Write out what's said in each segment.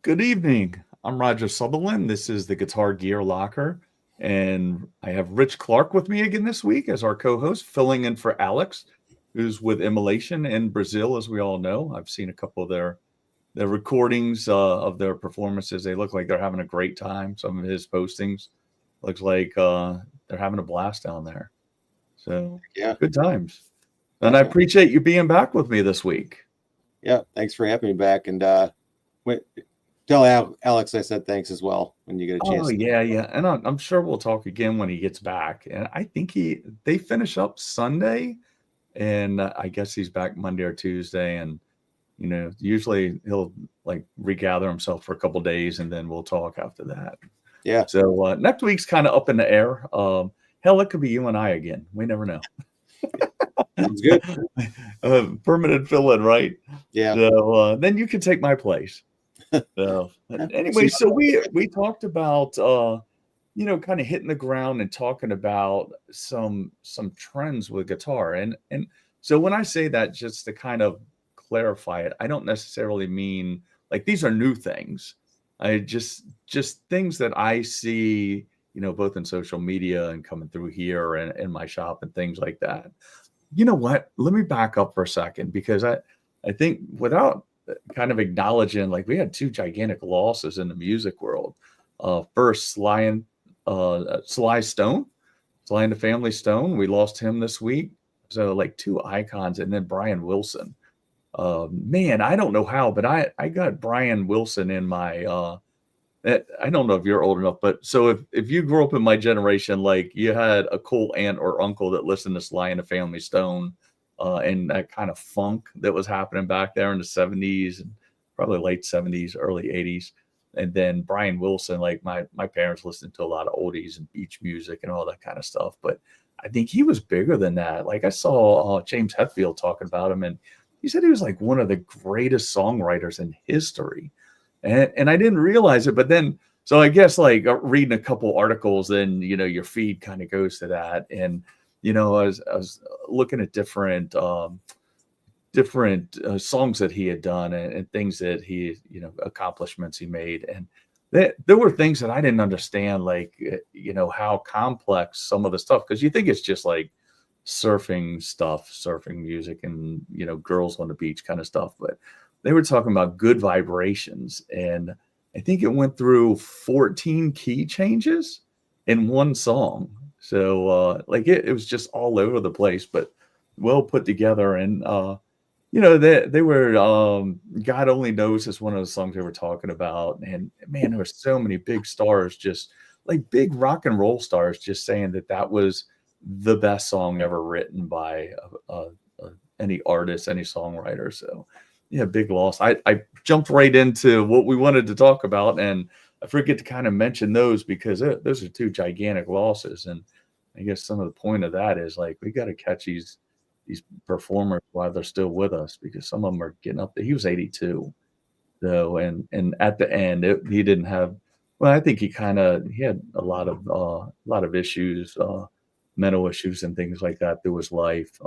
Good evening. I'm Roger Sutherland. This is the Guitar Gear Locker, and I have Rich Clark with me again this week as our co-host, filling in for Alex, who's with Immolation in Brazil, as we all know. I've seen a couple of their recordings of their performances. They look like they're having a great time. Some of his postings looks like they're having a blast down there. So Yeah, good times. And I definitely. appreciate you being back with me this week. Yeah, thanks for having me back. And wait, tell Alex I said thanks as well when you get a Oh chance. yeah, and I'm sure we'll talk again when he gets back. And I think they finish up Sunday, and I guess he's back Monday or Tuesday. And usually he'll like regather himself for a couple days, and then we'll talk after that. Yeah, So next week's kind of up in the air. Hell, it could be you and I again. We never know. sounds good. Permanent fill-in, right? Yeah, So then you can take my place. So anyway, so we talked about kind of hitting the ground and talking about some trends with guitar. And so when I say that, just to kind of clarify it, I don't necessarily mean like these are new things. I just things that I see, both in social media and coming through here and in my shop and things like that. You know what? Let me back up for a second because I think without kind of acknowledging like we had two gigantic losses in the music world. First, Sly Stone, Sly and the Family Stone. We lost him this week. So like two icons, and then Brian Wilson. Man, I don't know how, but I got Brian Wilson in my I don't know if you're old enough, but so if you grew up in my generation, like you had a cool aunt or uncle that listened to Sly and the Family Stone, and that kind of funk that was happening back there in the 70s and probably late 70s, early 80s. And then Brian Wilson, like my parents listened to a lot of oldies and beach music and all that kind of stuff. But I think he was bigger than that. Like I saw James Hetfield talking about him, and he said he was like one of the greatest songwriters in history. And I didn't realize it, but then so I guess like reading a couple articles, then your feed kind of goes to that, and I was looking at different songs that he had done and things that he accomplishments he made, and there were things that I didn't understand, like how complex some of the stuff, because you think it's just like surfing stuff, surfing music, and girls on the beach kind of stuff, but they were talking about good vibrations, and I think it went through 14 key changes in one song. So like it was just all over the place, but well put together. And they were God Only Knows is one of the songs they were talking about. And man, there were so many big stars, just like big rock and roll stars, just saying that was the best song ever written by any artist, any songwriter. So yeah, big loss. I jumped right into what we wanted to talk about, and I forget to kind of mention those because those are two gigantic losses. And I guess some of the point of that is like we got to catch these performers while they're still with us, because some of them are getting up there. He was 82, though, and at the end he didn't have. Well, I think he had a lot of issues, mental issues and things like that through his life.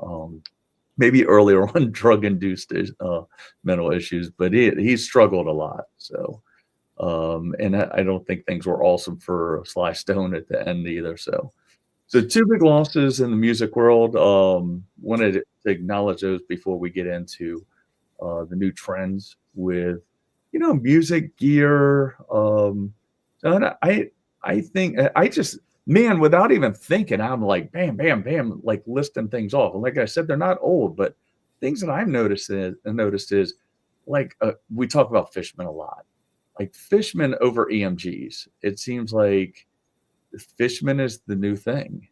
Maybe earlier on drug-induced mental issues, but he struggled a lot. So, and I don't think things were awesome for Sly Stone at the end either. So two big losses in the music world. Wanted to acknowledge those before we get into the new trends with music gear. And I think I just, man, without even thinking, I'm like, bam, bam, bam, like listing things off. And like I said, they're not old, but things that I've noticed is like we talk about Fishman a lot, like Fishman over EMGs. It seems like Fishman is the new thing,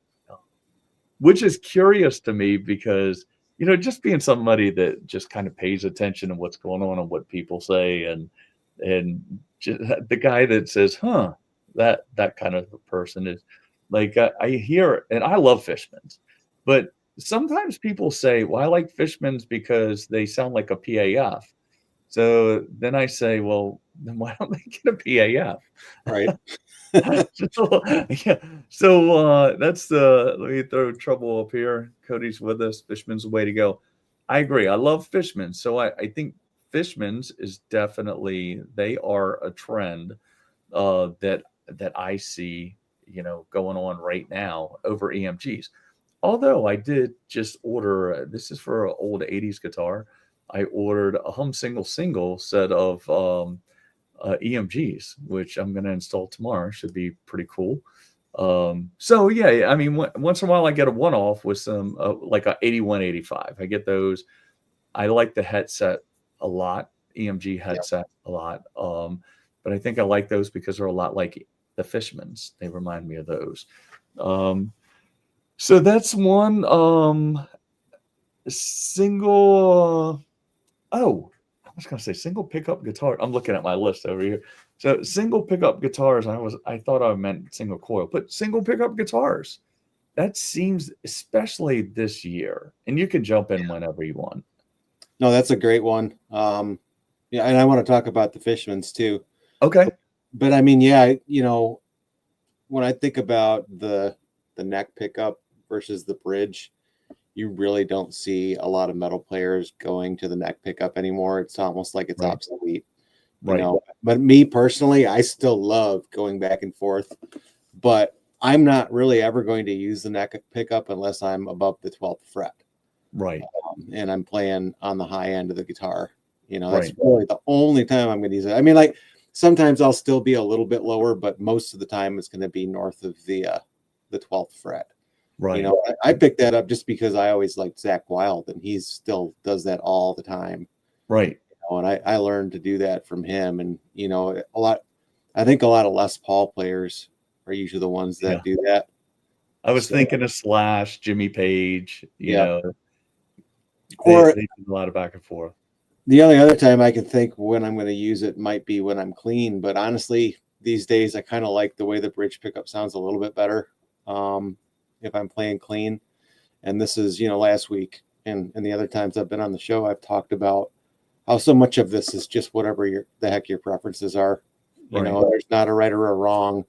which is curious to me because just being somebody that just kind of pays attention to what's going on and what people say, and just, the guy that says, "Huh," that kind of a person is like I hear, and I love Fishmans, but sometimes people say, "Well, I like Fishmans because they sound like a PAF." So then I say, "Well, then why don't they get a PAF?" right. So, yeah. So that's the, let me throw trouble up here. Cody's with us. Fishman's the way to go. I agree. I love Fishman. So I think Fishman's is definitely, they are a trend that I see, going on right now over EMGs. Although I did just order, this is for an old 80s guitar. I ordered a hum single set of EMGs, which I'm going to install tomorrow. Should be pretty cool. So yeah, I mean, once in a while I get a one-off with some like a 8185. I get those. I like the headset a lot, EMG headset a lot. But I think I like those because they're a lot like the Fishmans. They remind me of those. So that's one single. Oh, I was going to say single pickup guitar. I'm looking at my list over here. So single pickup guitars. I thought I meant single coil, but single pickup guitars. That seems, especially this year, and you can jump in whenever you want. No, that's a great one. Yeah, and I want to talk about the Fishmans too. Okay. But I mean, yeah, when I think about the neck pickup versus the bridge, you really don't see a lot of metal players going to the neck pickup anymore. It's almost like it's obsolete. Right. But me personally, I still love going back and forth, but I'm not really ever going to use the neck pickup unless I'm above the 12th fret. Right. And I'm playing on the high end of the guitar. That's really the only time I'm going to use it. I mean, like sometimes I'll still be a little bit lower, but most of the time it's going to be north of the 12th fret. Right. I picked that up just because I always liked Zach Wild, and he still does that all the time. Right. And I learned to do that from him. And, I think a lot of Les Paul players are usually the ones that do that. I was thinking of Slash, Jimmy Page, they do a lot of back and forth. The only other time I can think when I'm going to use it might be when I'm clean. But honestly, these days, I kind of like the way the bridge pickup sounds a little bit better if I'm playing clean. And this is, last week and the other times I've been on the show, I've talked about how so much of this is just whatever the heck your preferences are. There's not a right or a wrong.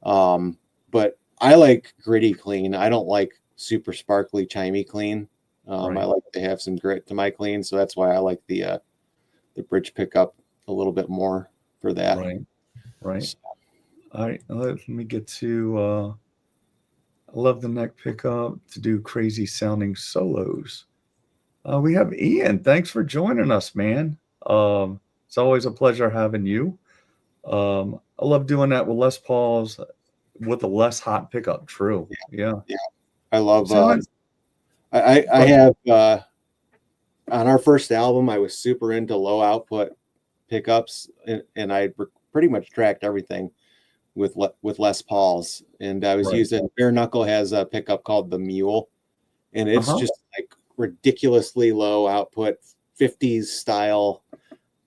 But I like gritty clean. I don't like super sparkly, chimey clean. I like to have some grit to my clean, so that's why I like the bridge pickup a little bit more for that. Right. So. All right, let me get to. I love the neck pickup to do crazy sounding solos. We have Ian. Thanks for joining us, man. It's always a pleasure having you. I love doing that with Les Pauls with a less hot pickup. True. Yeah. I love. I have on our first album, I was super into low output pickups, and I pretty much tracked everything with Les Pauls. And I was using Bare Knuckle has a pickup called the Mule, and it's just like ridiculously low output 50s style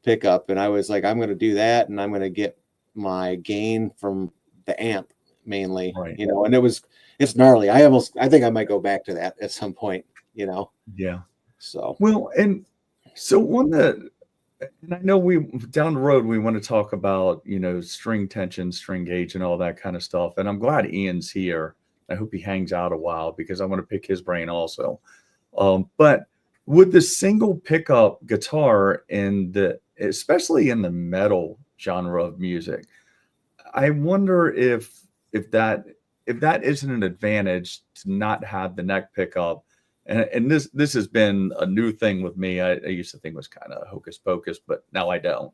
pickup. And I was like, I'm going to do that, and I'm going to get my gain from the amp mainly, and it's gnarly. I think I might go back to that at some point, Yeah. So, well, and so and I know we down the road, we want to talk about, string tension, string gauge and all that kind of stuff. And I'm glad Ian's here. I hope he hangs out a while because I want to pick his brain also. But with the single pickup guitar especially in the metal genre of music, I wonder if that isn't an advantage to not have the neck pickup. And this has been a new thing with me. I used to think it was kind of hocus pocus, but now I don't.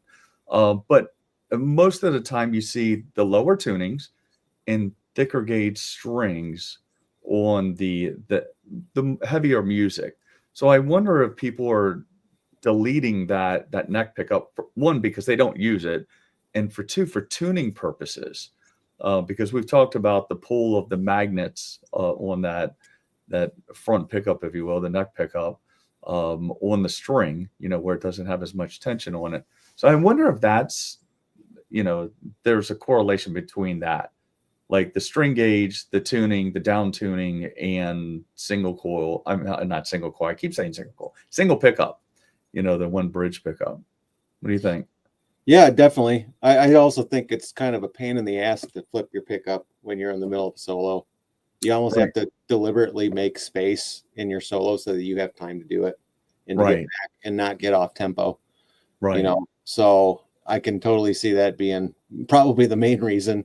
But most of the time you see the lower tunings and thicker gauge strings on the heavier music. So I wonder if people are deleting that neck pickup, for one, because they don't use it, and for two, for tuning purposes. Because we've talked about the pull of the magnets on that front pickup, if you will, the neck pickup on the string, where it doesn't have as much tension on it. So I wonder if that's, there's a correlation between that, like the string gauge, the tuning, the down tuning, and single coil. I'm not single coil. I keep saying single coil, single pickup, the one bridge pickup. What do you think? Yeah, definitely. I also think it's kind of a pain in the ass to flip your pickup when you're in the middle of a solo. You almost have to deliberately make space in your solo so that you have time to do it and to get back and not get off tempo. Right. So I can totally see that being probably the main reason.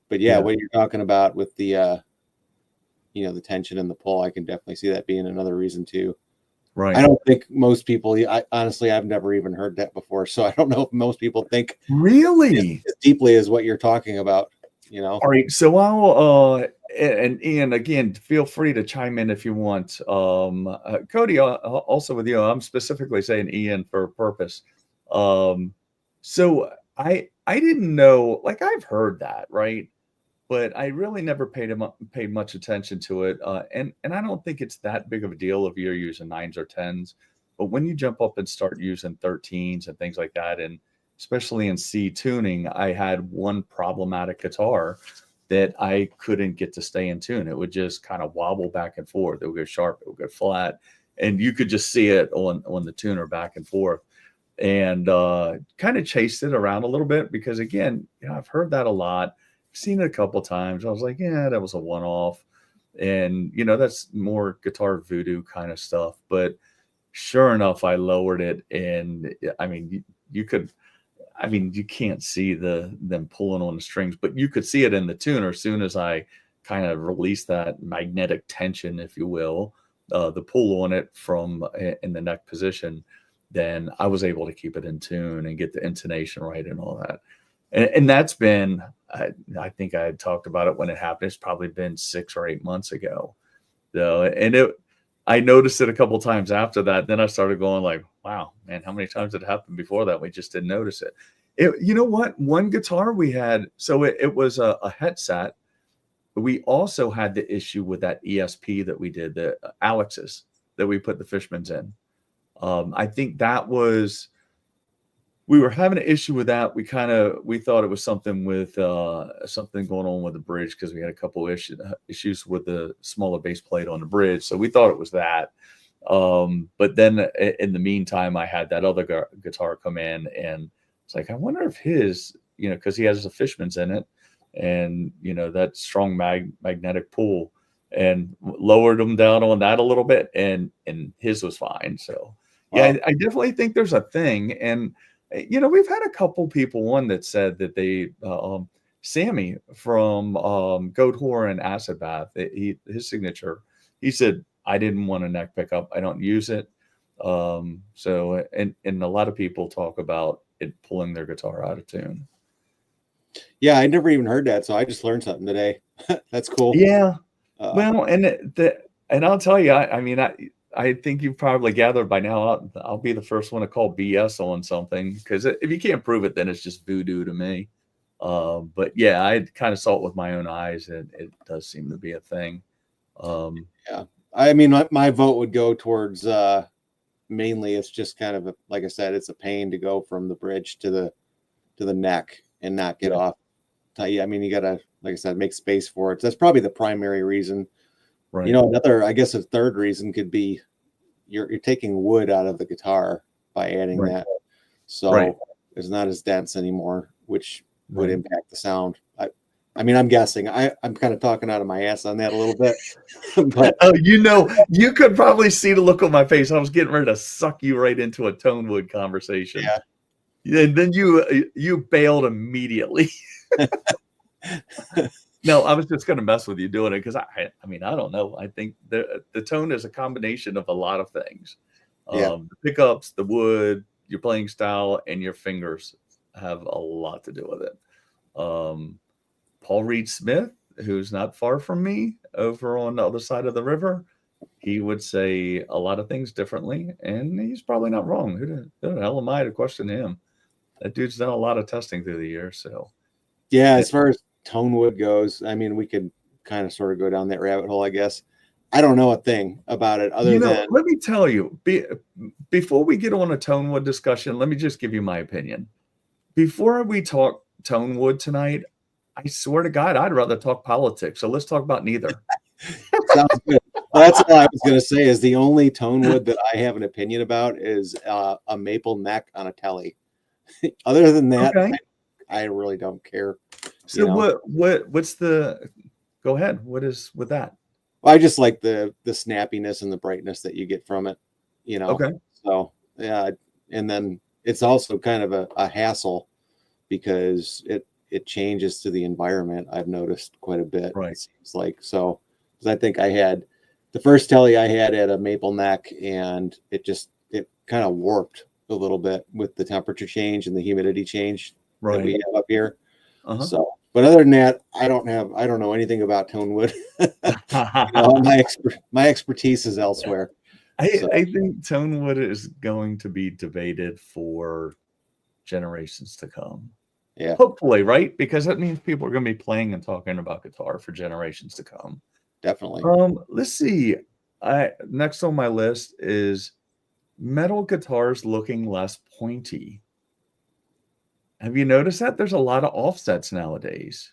But yeah, what you're talking about with the the tension and the pull, I can definitely see that being another reason too. Right. I don't think most people, honestly, I've never even heard that before. So I don't know if most people think Really as deeply as what you're talking about, All right. So I'll and Ian, again, feel free to chime in if you want. Cody, also with you, I'm specifically saying Ian for a purpose. So I didn't know, like I've heard that, right? But I really never paid much attention to it. And I don't think it's that big of a deal if you're using 9s or 10s. But when you jump up and start using 13s and things like that, and especially in C tuning, I had one problematic guitar that I couldn't get to stay in tune. It would just kind of wobble back and forth. It would go sharp, it would go flat, and you could just see it on the tuner back and forth. And kind of chased it around a little bit because, again, I've heard that a lot, seen it a couple of times. I was like, yeah, that was a one-off, and that's more guitar voodoo kind of stuff. But sure enough, I lowered it, and I mean, you could. I mean, you can't see them pulling on the strings, but you could see it in the tuner as soon as I kind of released that magnetic tension, if you will, the pull on it from in the neck position. Then I was able to keep it in tune and get the intonation right and all that. And that's been, I think I had talked about it when it happened. It's probably been 6 or 8 months ago. So, I noticed it a couple times after that. Then I started going like, wow, man, how many times did it happen before that? We just didn't notice it. You know what? One guitar we had, so it was a headset. We also had the issue with that ESP that we did, the Alex's that we put the Fishmans in. I think that was, we were having an issue with that. We thought it was something with something going on with the bridge because we had a couple issues with the smaller base plate on the bridge. So we thought it was that. But then in the meantime, I had that other guitar come in, and it's like, I wonder if his, because he has a Fishman's in it, and that strong magnetic pull, and lowered him down on that a little bit, and his was fine. So yeah, I definitely think there's a thing. And we've had a couple people on that said that they Sammy from Goat Whore and Acid Bath, his signature, he said, I didn't want a neck pickup, I don't use it. So and a lot of people talk about it pulling their guitar out of tune. Yeah, I never even heard that, so I just learned something today. That's cool. Yeah. Well, and I'll tell you, I mean, I think you've probably gathered by now, I'll be the first one to call BS on something, because if you can't prove it, then it's just voodoo to me. But yeah, I kind of saw it with my own eyes, and it does seem to be a thing. Yeah, I mean, my vote would go towards mainly it's just kind of like I said, it's a pain to go from the bridge to the neck and not get off. I mean, you gotta, like I said, make space for it. So that's probably the primary reason. Right. I guess a third reason could be you're taking wood out of the guitar by adding that, so it's not as dense anymore, which would impact the sound. I mean, I'm guessing. I'm kind of talking out of my ass on that a little bit. But you could probably see the look on my face. I was getting ready to suck you right into a tone wood conversation. Yeah. And then you bailed immediately. No, I was just going to mess with you doing it because I mean, I don't know. I think the tone is a combination of a lot of things. The pickups, the wood, your playing style, and your fingers have a lot to do with it. Paul Reed Smith, who's not far from me over on the other side of the river, he would say a lot of things differently, and he's probably not wrong. Who the hell am I to question him? That dude's done a lot of testing through the years. So yeah, as far as tone wood goes, I mean, we could kind of sort of go down that rabbit hole, I guess. I don't know a thing about it other than, let me tell you, before we get on a tone wood discussion, let me just give you my opinion. Before we talk tone wood tonight, I swear to God, I'd rather talk politics. So let's talk about neither. Sounds good. Well, that's all I was going to say is the only tone wood that I have an opinion about is a maple neck on a telly. Other than that, I really don't care. So what's the, go ahead. What is with that? Well, I just like the snappiness and the brightness that you get from it, Okay. So yeah. And then it's also kind of a hassle because it changes to the environment. I've noticed quite a bit. Right. It seems like so. Because I think I had the first telly I had a maple neck, and it kind of warped a little bit with the temperature change and the humidity change that we have up here. So, but other than that, I don't know anything about tone wood. My expertise is elsewhere. I think tone wood is going to be debated for generations to come. Yeah. Hopefully, right? Because that means people are going to be playing and talking about guitar for generations to come. Definitely. Let's see. Next on my list is metal guitars looking less pointy. Have you noticed that? There's a lot of offsets nowadays.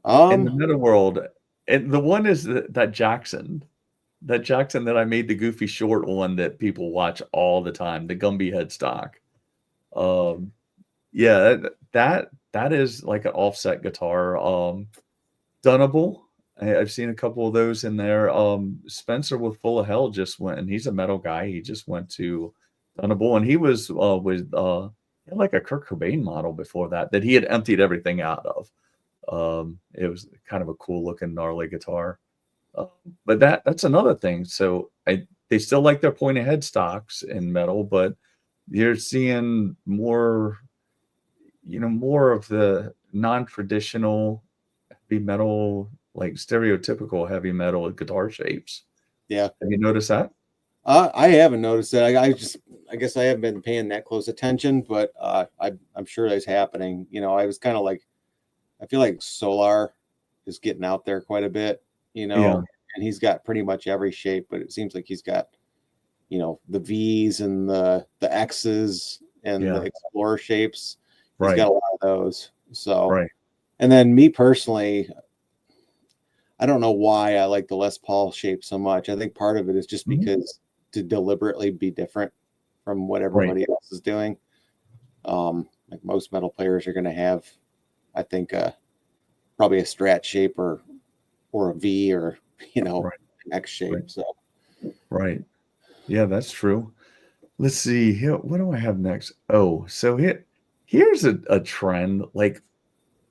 In the metal world. And the one is that Jackson that I made the goofy short one that people watch all the time, the Gumby headstock. Yeah, that is like an offset guitar. Dunnable. I've seen a couple of those in there. Spencer with Full of Hell just went, and he's a metal guy. He just went to Dunnable, and he was with he had like a Kurt Cobain model before that he had emptied everything out of. It was kind of a cool looking gnarly guitar. But that's another thing. So they still like their pointed headstocks in metal, but you're seeing more of the non-traditional heavy metal, like stereotypical heavy metal guitar shapes. Yeah. Have you noticed that? I haven't noticed that. I guess I haven't been paying that close attention, but I'm sure that's happening. I was kind of like, I feel like Solar is getting out there quite a bit, and he's got pretty much every shape, but it seems like he's got, the V's and the X's and the Explorer shapes. He's got a lot of those. So, and then me personally, I don't know why I like the Les Paul shape so much. I think part of it is just because to deliberately be different from what everybody else is doing. Like most metal players are going to have, I think, probably a Strat shape or a V or an X shape. So, yeah, that's true. Let's see here. What do I have next? Oh, so here's a trend, like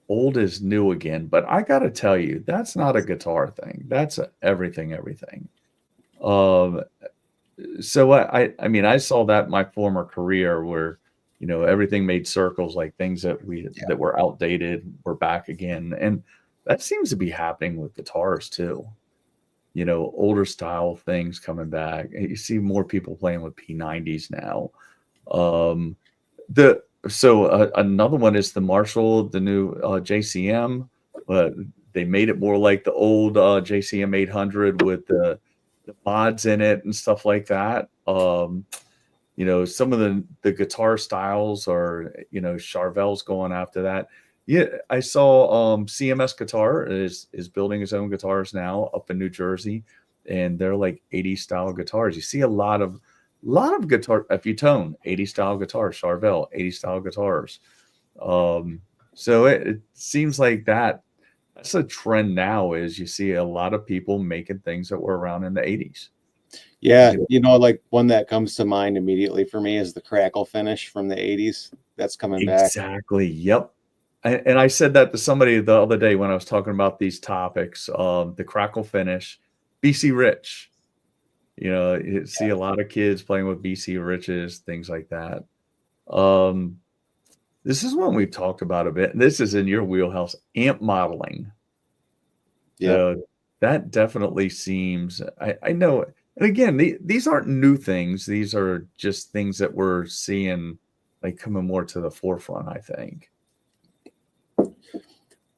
old is new again. But I got to tell you, that's not a guitar thing. That's everything. So I mean, I saw that in my former career where, everything made circles, like things that that were outdated were back again. And that seems to be happening with guitars too. Older style things coming back. You see more people playing with P90s now. Another one is the Marshall, the new JCM, but they made it more like the old JCM 800 with the mods in it and stuff like that. Some of the guitar styles are, Charvel's going after that. Yeah, I saw CMS Guitar is building his own guitars now up in New Jersey, and they're like 80s style guitars. You see a lot of guitar, Tone 80s style guitars, Charvel 80s style guitars. So it seems like that's a trend now, is you see a lot of people making things that were around in the 80s. Yeah, like one that comes to mind immediately for me is the crackle finish from the 80s. That's coming back. Exactly. Yep. And I said that to somebody the other day when I was talking about these topics. The crackle finish, BC Rich. You see a lot of kids playing with BC Riches, things like that. This is one we've talked about a bit. This is in your wheelhouse, amp modeling. Yeah, that definitely seems. I know. And again, these aren't new things. These are just things that we're seeing like coming more to the forefront, I think.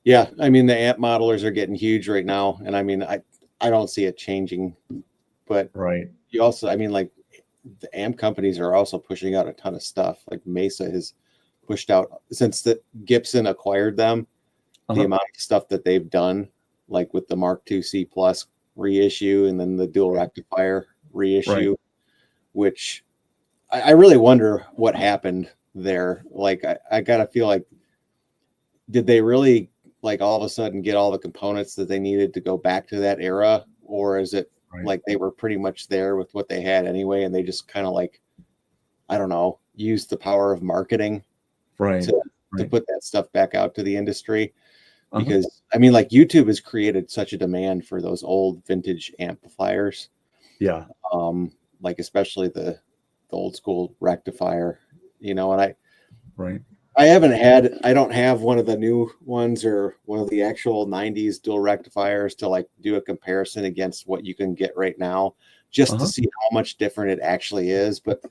Yeah, I mean, the amp modelers are getting huge right now, and I mean, I don't see it changing, but you also, I mean, like the amp companies are also pushing out a ton of stuff. Like Mesa has pushed out, since the Gibson acquired them, the amount of stuff that they've done, like with the Mark II C Plus reissue and then the dual rectifier reissue, which I really wonder what happened there. Like I gotta feel like, did they really like all of a sudden get all the components that they needed to go back to that era, or is it like they were pretty much there with what they had anyway and they just kind of like, I don't know, use the power of marketing Right. to Right. put that stuff back out to the industry. Uh-huh. Because I mean, like YouTube has created such a demand for those old vintage amplifiers. Yeah. Like especially the old school rectifier, and I Right. I don't have one of the new ones or one of the actual 90s dual rectifiers to like do a comparison against what you can get right now, just to Uh-huh. see how much different it actually is. But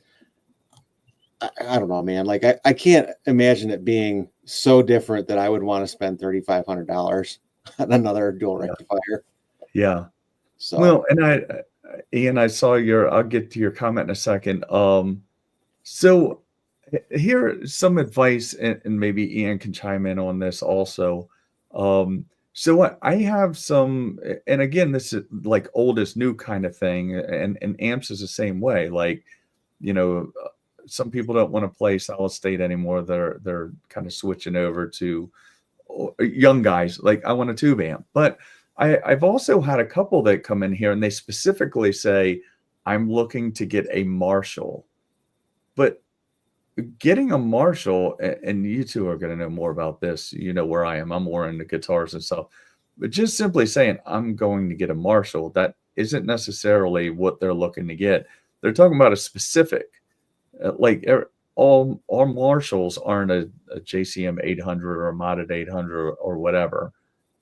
I don't know, man. Like I can't imagine it being so different that I would want to spend $3,500 on another dual Yeah. rectifier. Yeah. So Well, and Ian, I saw I'll get to your comment in a second. So here some advice, and maybe Ian can chime in on this also. So I have some, and again, this is like old is new kind of thing, and amps is the same way. Like, you know, some people don't want to play solid state anymore. They're kind of switching over to young guys. Like, I want a tube amp, but I've also had a couple that come in here and they specifically say, I'm looking to get a Marshall. But getting a Marshall, and you two are going to know more about this. You know where I am. I'm more into guitars and stuff. But just simply saying, I'm going to get a Marshall, that isn't necessarily what they're looking to get. They're talking about a specific, like all Marshalls aren't a JCM 800 or a modded 800 or whatever.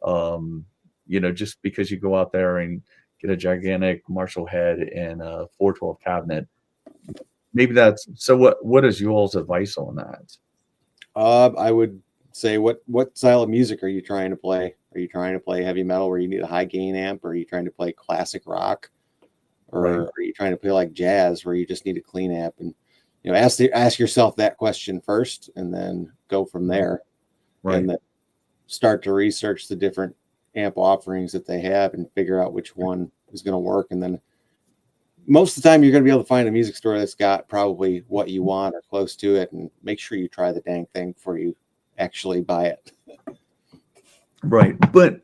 Um, just because you go out there and get a gigantic Marshall head and a 412 cabinet. Maybe that's so. What is y'all's advice on that? I would say, what style of music are you trying to play? Are you trying to play heavy metal where you need a high gain amp? Or are you trying to play classic rock? Or Right. are you trying to play like jazz where you just need a clean amp? And ask yourself that question first, and then go from there. Right. And then start to research the different amp offerings that they have and figure out which one is going to work. And then most of the time you're going to be able to find a music store that's got probably what you want or close to it, and make sure you try the dang thing before you actually buy it. Right. But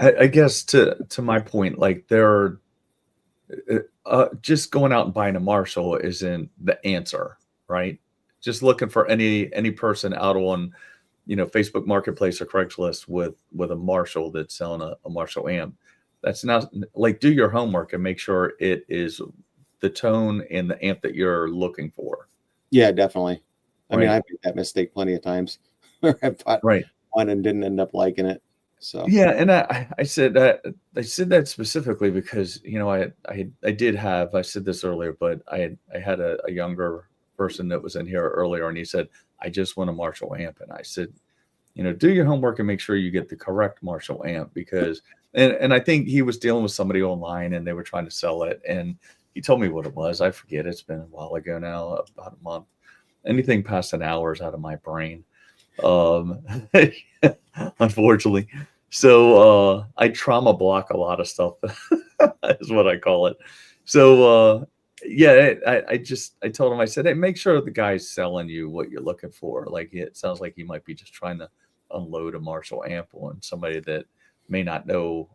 I guess to my point, like just going out and buying a Marshall isn't the answer, right? Just looking for any person out on, Facebook Marketplace or Craigslist with a Marshall that's selling a Marshall amp. That's not, like, do your homework and make sure it is the tone and the amp that you're looking for. Yeah, definitely. I mean, Right. I've made that mistake plenty of times. I bought Right. one and didn't end up liking it. So Yeah, and I said that specifically because I did have, I said this earlier, but I had a younger person that was in here earlier, and he said, I just want a Marshall amp, and I said, do your homework and make sure you get the correct Marshall amp, because and I think he was dealing with somebody online and they were trying to sell it, and he told me what it was. I forget, it's been a while ago now, about a month. Anything past an hour is out of my brain, unfortunately. So I trauma block a lot of stuff is what I call it. So yeah, I told him, I said, hey, make sure the guy's selling you what you're looking for. Like, it sounds like he might be just trying to unload a Marshall amp on somebody that may not know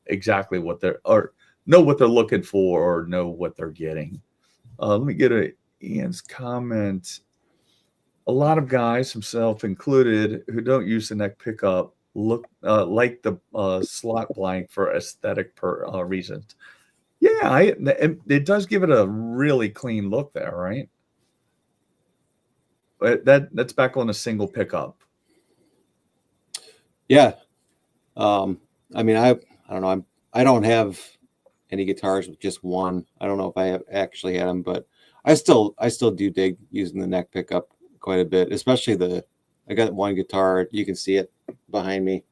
exactly what know what they're looking for or know what they're getting. Let me get Ian's comment. A lot of guys, himself included, who don't use the neck pickup look like the slot blank for aesthetic reasons. Yeah, it does give it a really clean look there, right? But that's back on a single pickup. yeah. I mean, I don't know. I don't have any guitars with just one. I don't know if I have actually had them, but I still do dig using the neck pickup quite a bit, especially I got one guitar. You can see it behind me.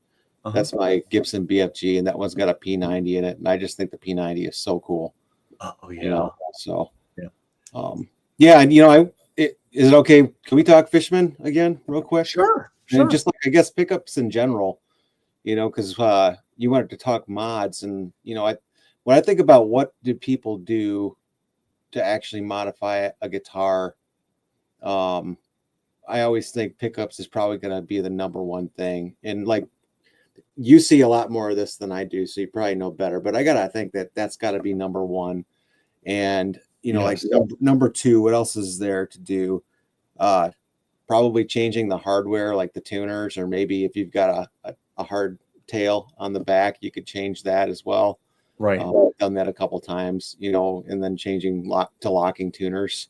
Uh-huh. That's my Gibson BFG, and that one's got a P90 in it. And I just think the P90 is so cool. Oh yeah. So yeah. Yeah. And is it okay? Can we talk Fishman again real quick? Sure. And just like, I guess, pickups in general, because you wanted to talk mods, and when I think about what do people do to actually modify a guitar, I always think pickups is probably going to be the number one thing. And like, you see a lot more of this than I do, so you probably know better, but I gotta think that's got to be number one. And Yes. like number two, what else is there to do? Probably changing the hardware, like the tuners, or maybe if you've got a hard tail on the back, you could change that as well. Right. I've done that a couple times, and then changing to locking tuners.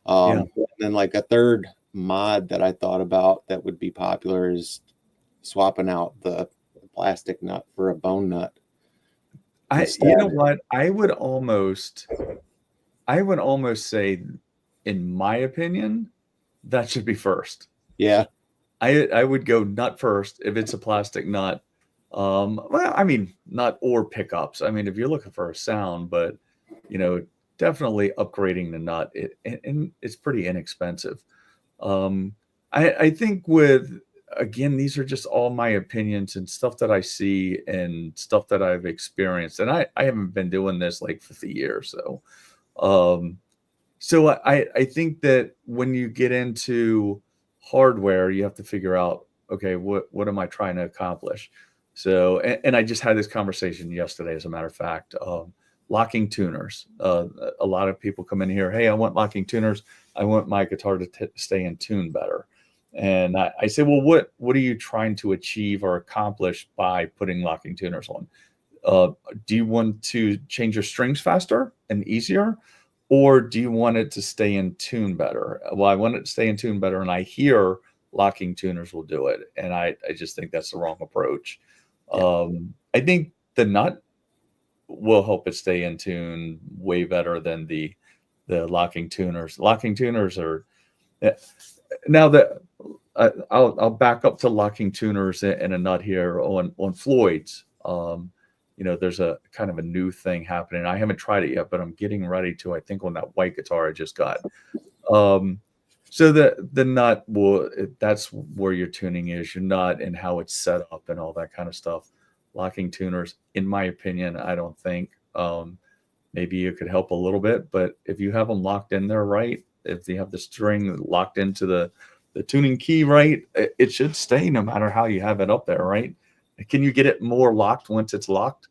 And then like a third mod that I thought about that would be popular is swapping out the plastic nut for a bone nut. You know what? I would almost say, in my opinion, that should be first. Yeah. I would go nut first if it's a plastic nut. Well, I mean, nut or pickups. I mean, if you're looking for a sound, but definitely upgrading the nut. And it's pretty inexpensive. I think again, these are just all my opinions and stuff that I see and stuff that I've experienced. And I haven't been doing this like 50 years. So I think that when you get into hardware, you have to figure out, okay, what am I trying to accomplish? So, and I just had this conversation yesterday, as a matter of fact, locking tuners. A lot of people come in here, hey, I want locking tuners. I want my guitar to stay in tune better. And I say, well, what are you trying to achieve or accomplish by putting locking tuners on? Do you want to change your strings faster and easier? Or do you want it to stay in tune better? Well, I want it to stay in tune better, and I hear locking tuners will do it. And I just think that's the wrong approach. I think the nut will help it stay in tune way better than the locking tuners. Locking tuners are now that I'll back up to locking tuners in a nut here on Floyd's. There's a kind of a new thing happening. I haven't tried it yet, but I'm getting ready to, I think, on that white guitar I just got. So the nut that's where your tuning is, your nut and how it's set up and all that kind of stuff. Locking tuners, in my opinion, I don't think. Maybe it could help a little bit, but if you have them locked in there right, if you have the string locked into the tuning key right, it should stay no matter how you have it up there, right? Can you get it more locked once it's locked?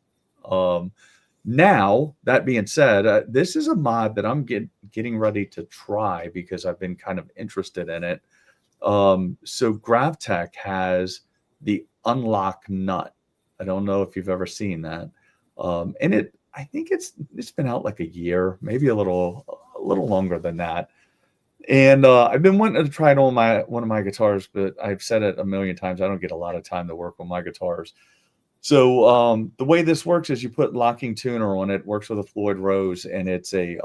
Now, that being said, this is a mod that I'm getting ready to try because I've been kind of interested in it. So Graphtech has the Unlock Nut. I don't know if you've ever seen that. And I think it's been out like a year, maybe a little longer than that. And I've been wanting to try it on one of my guitars, but I've said it a million times, I don't get a lot of time to work on my guitars. So the way this works is you put locking tuner on it, works with a Floyd Rose, and it's a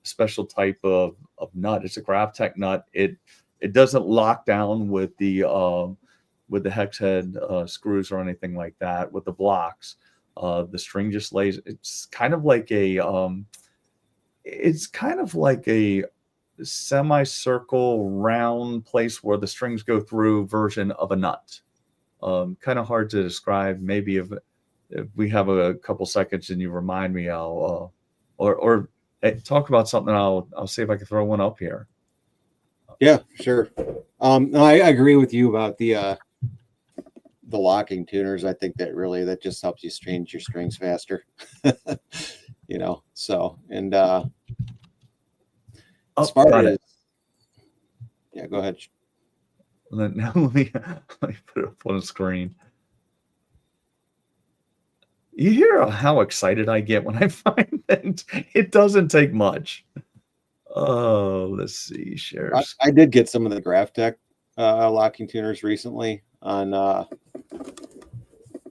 special type of nut. It's a Graphtech nut. It doesn't lock down with the hex head screws or anything like that with the blocks. The string just lays. It's kind of like a semicircle round place where the strings go through version of a nut. Kind of hard to describe. Maybe if we have a couple seconds and you remind me, I'll or talk about something. I'll see if I can throw one up here. Yeah, sure. No, I agree with you about the locking tuners. I think that just helps you change your strings faster. So and as far as yeah, go ahead. Now let me put it up on the screen. You hear how excited I get when I find that it doesn't take much. Oh, let's see. Shares. I did get some of the Graphtech locking tuners recently on.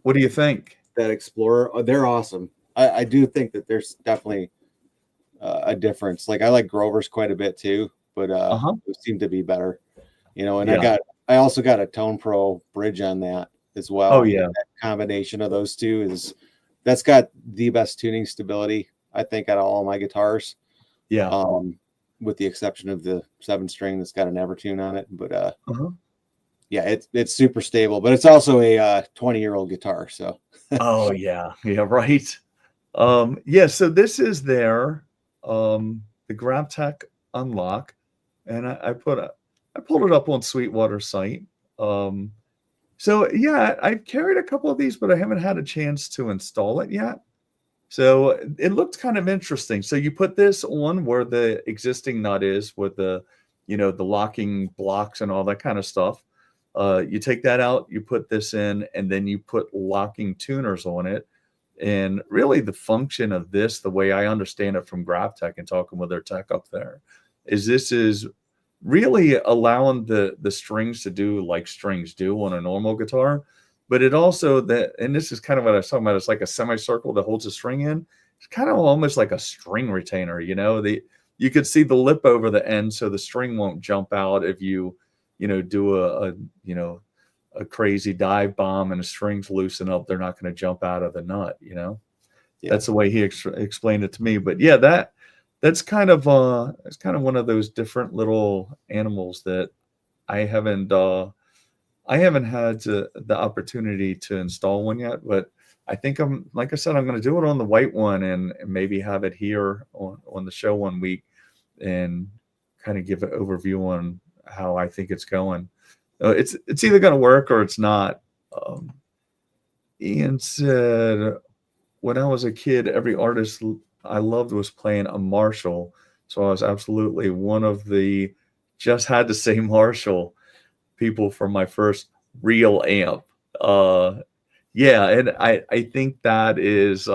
What do you think? That Explorer. Oh, they're awesome. I do think that there's definitely a difference. Like I like Grover's quite a bit too, but they seem to be better. And yeah. I also got a Tone Pro bridge on that as well. Oh yeah. That combination of those two that's got the best tuning stability, I think, out of all my guitars. Yeah. With the exception of the 7-string that's got an Evertune on it. But yeah, it's super stable, but it's also a 20-year-old guitar. So oh yeah. Yeah, right. Yeah, so this is the Graphtech Unlock, and I pulled it up on Sweetwater site. So yeah, I've carried a couple of these, but I haven't had a chance to install it yet. So it looked kind of interesting. So you put this on where the existing nut is with the the locking blocks and all that kind of stuff. You take that out, you put this in, and then you put locking tuners on it. And really the function of this, the way I understand it from Graphtech and talking with their tech up there, is this is really allowing the strings to do like strings do on a normal guitar. But it also, and this is kind of what I was talking about, it's like a semicircle that holds a string in. It's kind of almost like a string retainer, you could see the lip over the end, so the string won't jump out if you do a crazy dive bomb and the strings loosen up. They're not going to jump out of the nut. Yeah. That's the way he explained it to me. But yeah, that's kind of one of those different little animals that I haven't had the opportunity to install one yet. But I think like I said, I'm going to do it on the white one and maybe have it here on the show one week and kind of give an overview on how I think it's going. It's either going to work or it's not. Ian said, when I was a kid, every artist I loved was playing a Marshall. So I was absolutely one of the just had to say Marshall people for my first real amp. Yeah, and I think that is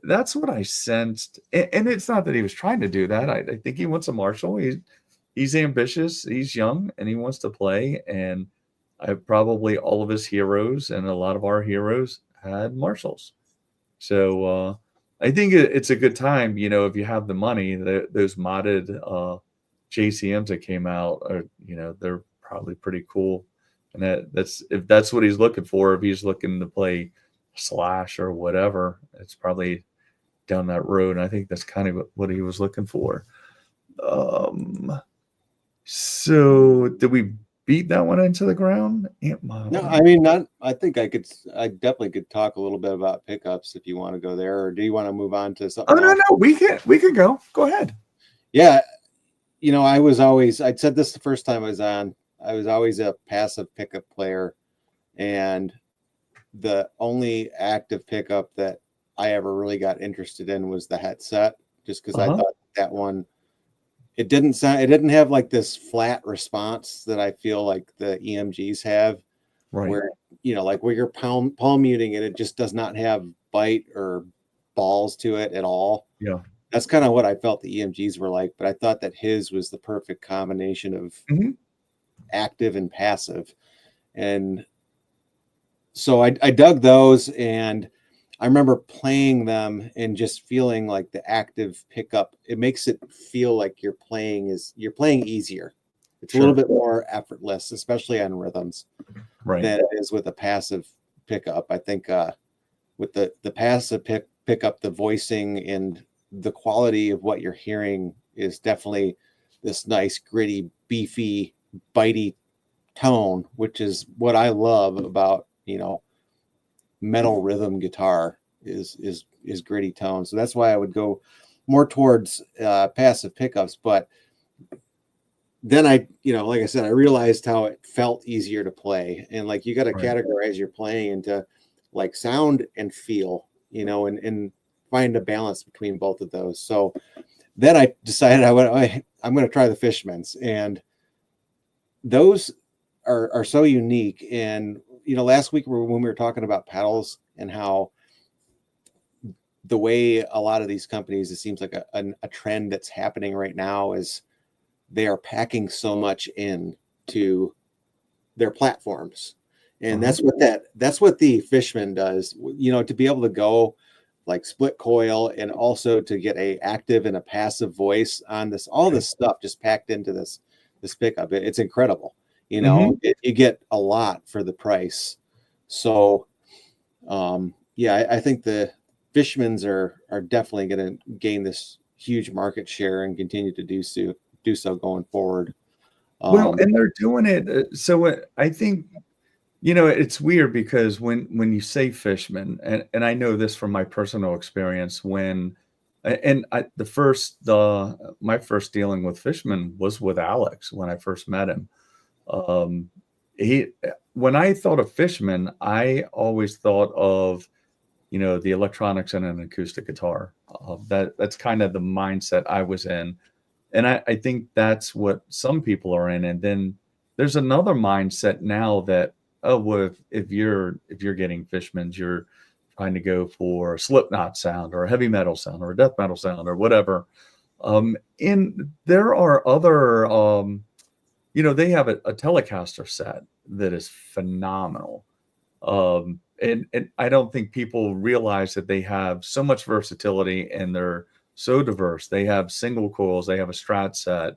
that's what I sensed. And it's not that he was trying to do that. I think he wants a Marshall. He's ambitious, he's young, and he wants to play. And probably all of his heroes and a lot of our heroes had Marshalls. So I think it's a good time, if you have the money. Those modded JCMs that came out are, they're probably pretty cool. And that's if that's what he's looking for. If he's looking to play Slash or whatever, it's probably down that road. And I think that's kind of what he was looking for. So did we beat that one into the ground? No, I mean, not. I think I definitely could talk a little bit about pickups if you want to go there, or do you want to move on to something? Oh, no, we can go. Go ahead. Yeah, I'd said this the first time I was on. I was always a passive pickup player, and the only active pickup that I ever really got interested in was the headset, just because I thought that one. It didn't have like this flat response that I feel like the EMGs have, right? Where, like where you're palm muting it just does not have bite or balls to it at all. Yeah. That's kind of what I felt the EMGs were like, but I thought that his was the perfect combination of active and passive. And so I dug those, and I remember playing them and just feeling like the active pickup, it makes it feel like you're playing easier. It's a little bit more effortless, especially on rhythms, than it is with a passive pickup. I think with the passive pickup, the voicing and the quality of what you're hearing is definitely this nice, gritty, beefy, bitey tone, which is what I love about, metal rhythm guitar is gritty tone. So that's why I would go more towards passive pickups. But then like I said, I realized how it felt easier to play. And like, you got to categorize your playing into like sound and feel, and find a balance between both of those. So then I decided I'm going to try the Fishmans, and those are so unique. And last week when we were talking about pedals and how the way a lot of these companies, it seems like a trend that's happening right now is they are packing so much into their platforms. And that's what the Fishman does, to be able to go like split coil and also to get a active and a passive voice on this, all this stuff just packed into this pickup. It's incredible. You get a lot for the price. So, I think the Fishmans are definitely going to gain this huge market share and continue to do so going forward. Well, and they're doing it. So I think, it's weird because when you say Fishman, and I know this from my personal experience, my first dealing with Fishman was with Alex when I first met him. When I thought of Fishman, I always thought of, the electronics in an acoustic guitar. That's kind of the mindset I was in. And I think that's what some people are in. And then there's another mindset now that, oh, well, if you're getting Fishman's, you're trying to go for a Slipknot sound or a heavy metal sound or a death metal sound or whatever. And there are other, they have a Telecaster set that is phenomenal. And I don't think people realize that they have so much versatility and they're so diverse. They have single coils, they have a Strat set,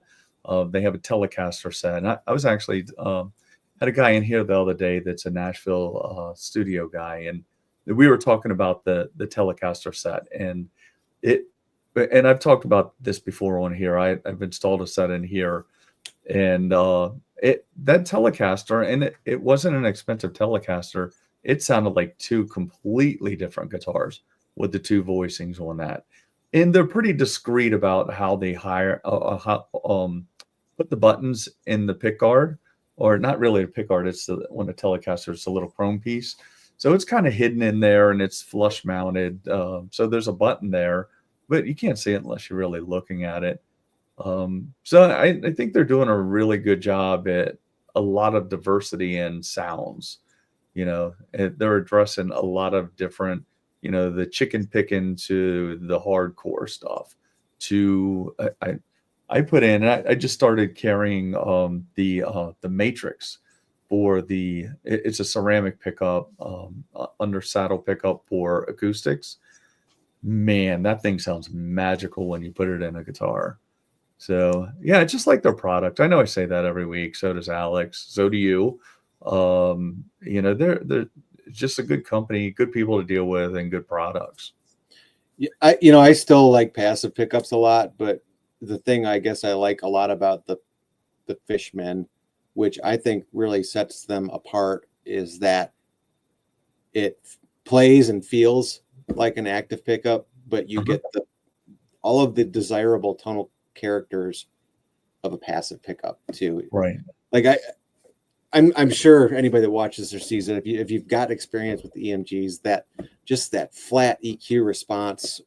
they have a Telecaster set. And I was actually had a guy in here the other day that's a Nashville studio guy, and we were talking about the Telecaster set, and I've talked about this before on here. I've installed a set in here, and that Telecaster, and it wasn't an expensive Telecaster. It sounded like two completely different guitars with the two voicings on that. And they're pretty discreet about how they put the buttons in the pick guard, or not really a pick guard. It's on a Telecaster, it's a little chrome piece. So it's kind of hidden in there and it's flush mounted. So there's a button there, but you can't see it unless you're really looking at it. So I think they're doing a really good job at a lot of diversity in sounds. They're addressing a lot of different, the chicken picking to the hardcore stuff. I put in, I just started carrying the Matrix for it's a ceramic pickup, under saddle pickup for acoustics. Man, that thing sounds magical when you put it in a guitar. So yeah, I just like their product. I know I say that every week. So does Alex. So do you. They're just a good company, good people to deal with, and good products. Yeah, I still like passive pickups a lot, but the thing I guess I like a lot about the Fishman, which I think really sets them apart, is that it plays and feels like an active pickup, but you get all of the desirable tonal characters of a passive pickup too. Right. Like I'm sure anybody that watches or sees it, if you've got experience with the EMGs, that flat EQ response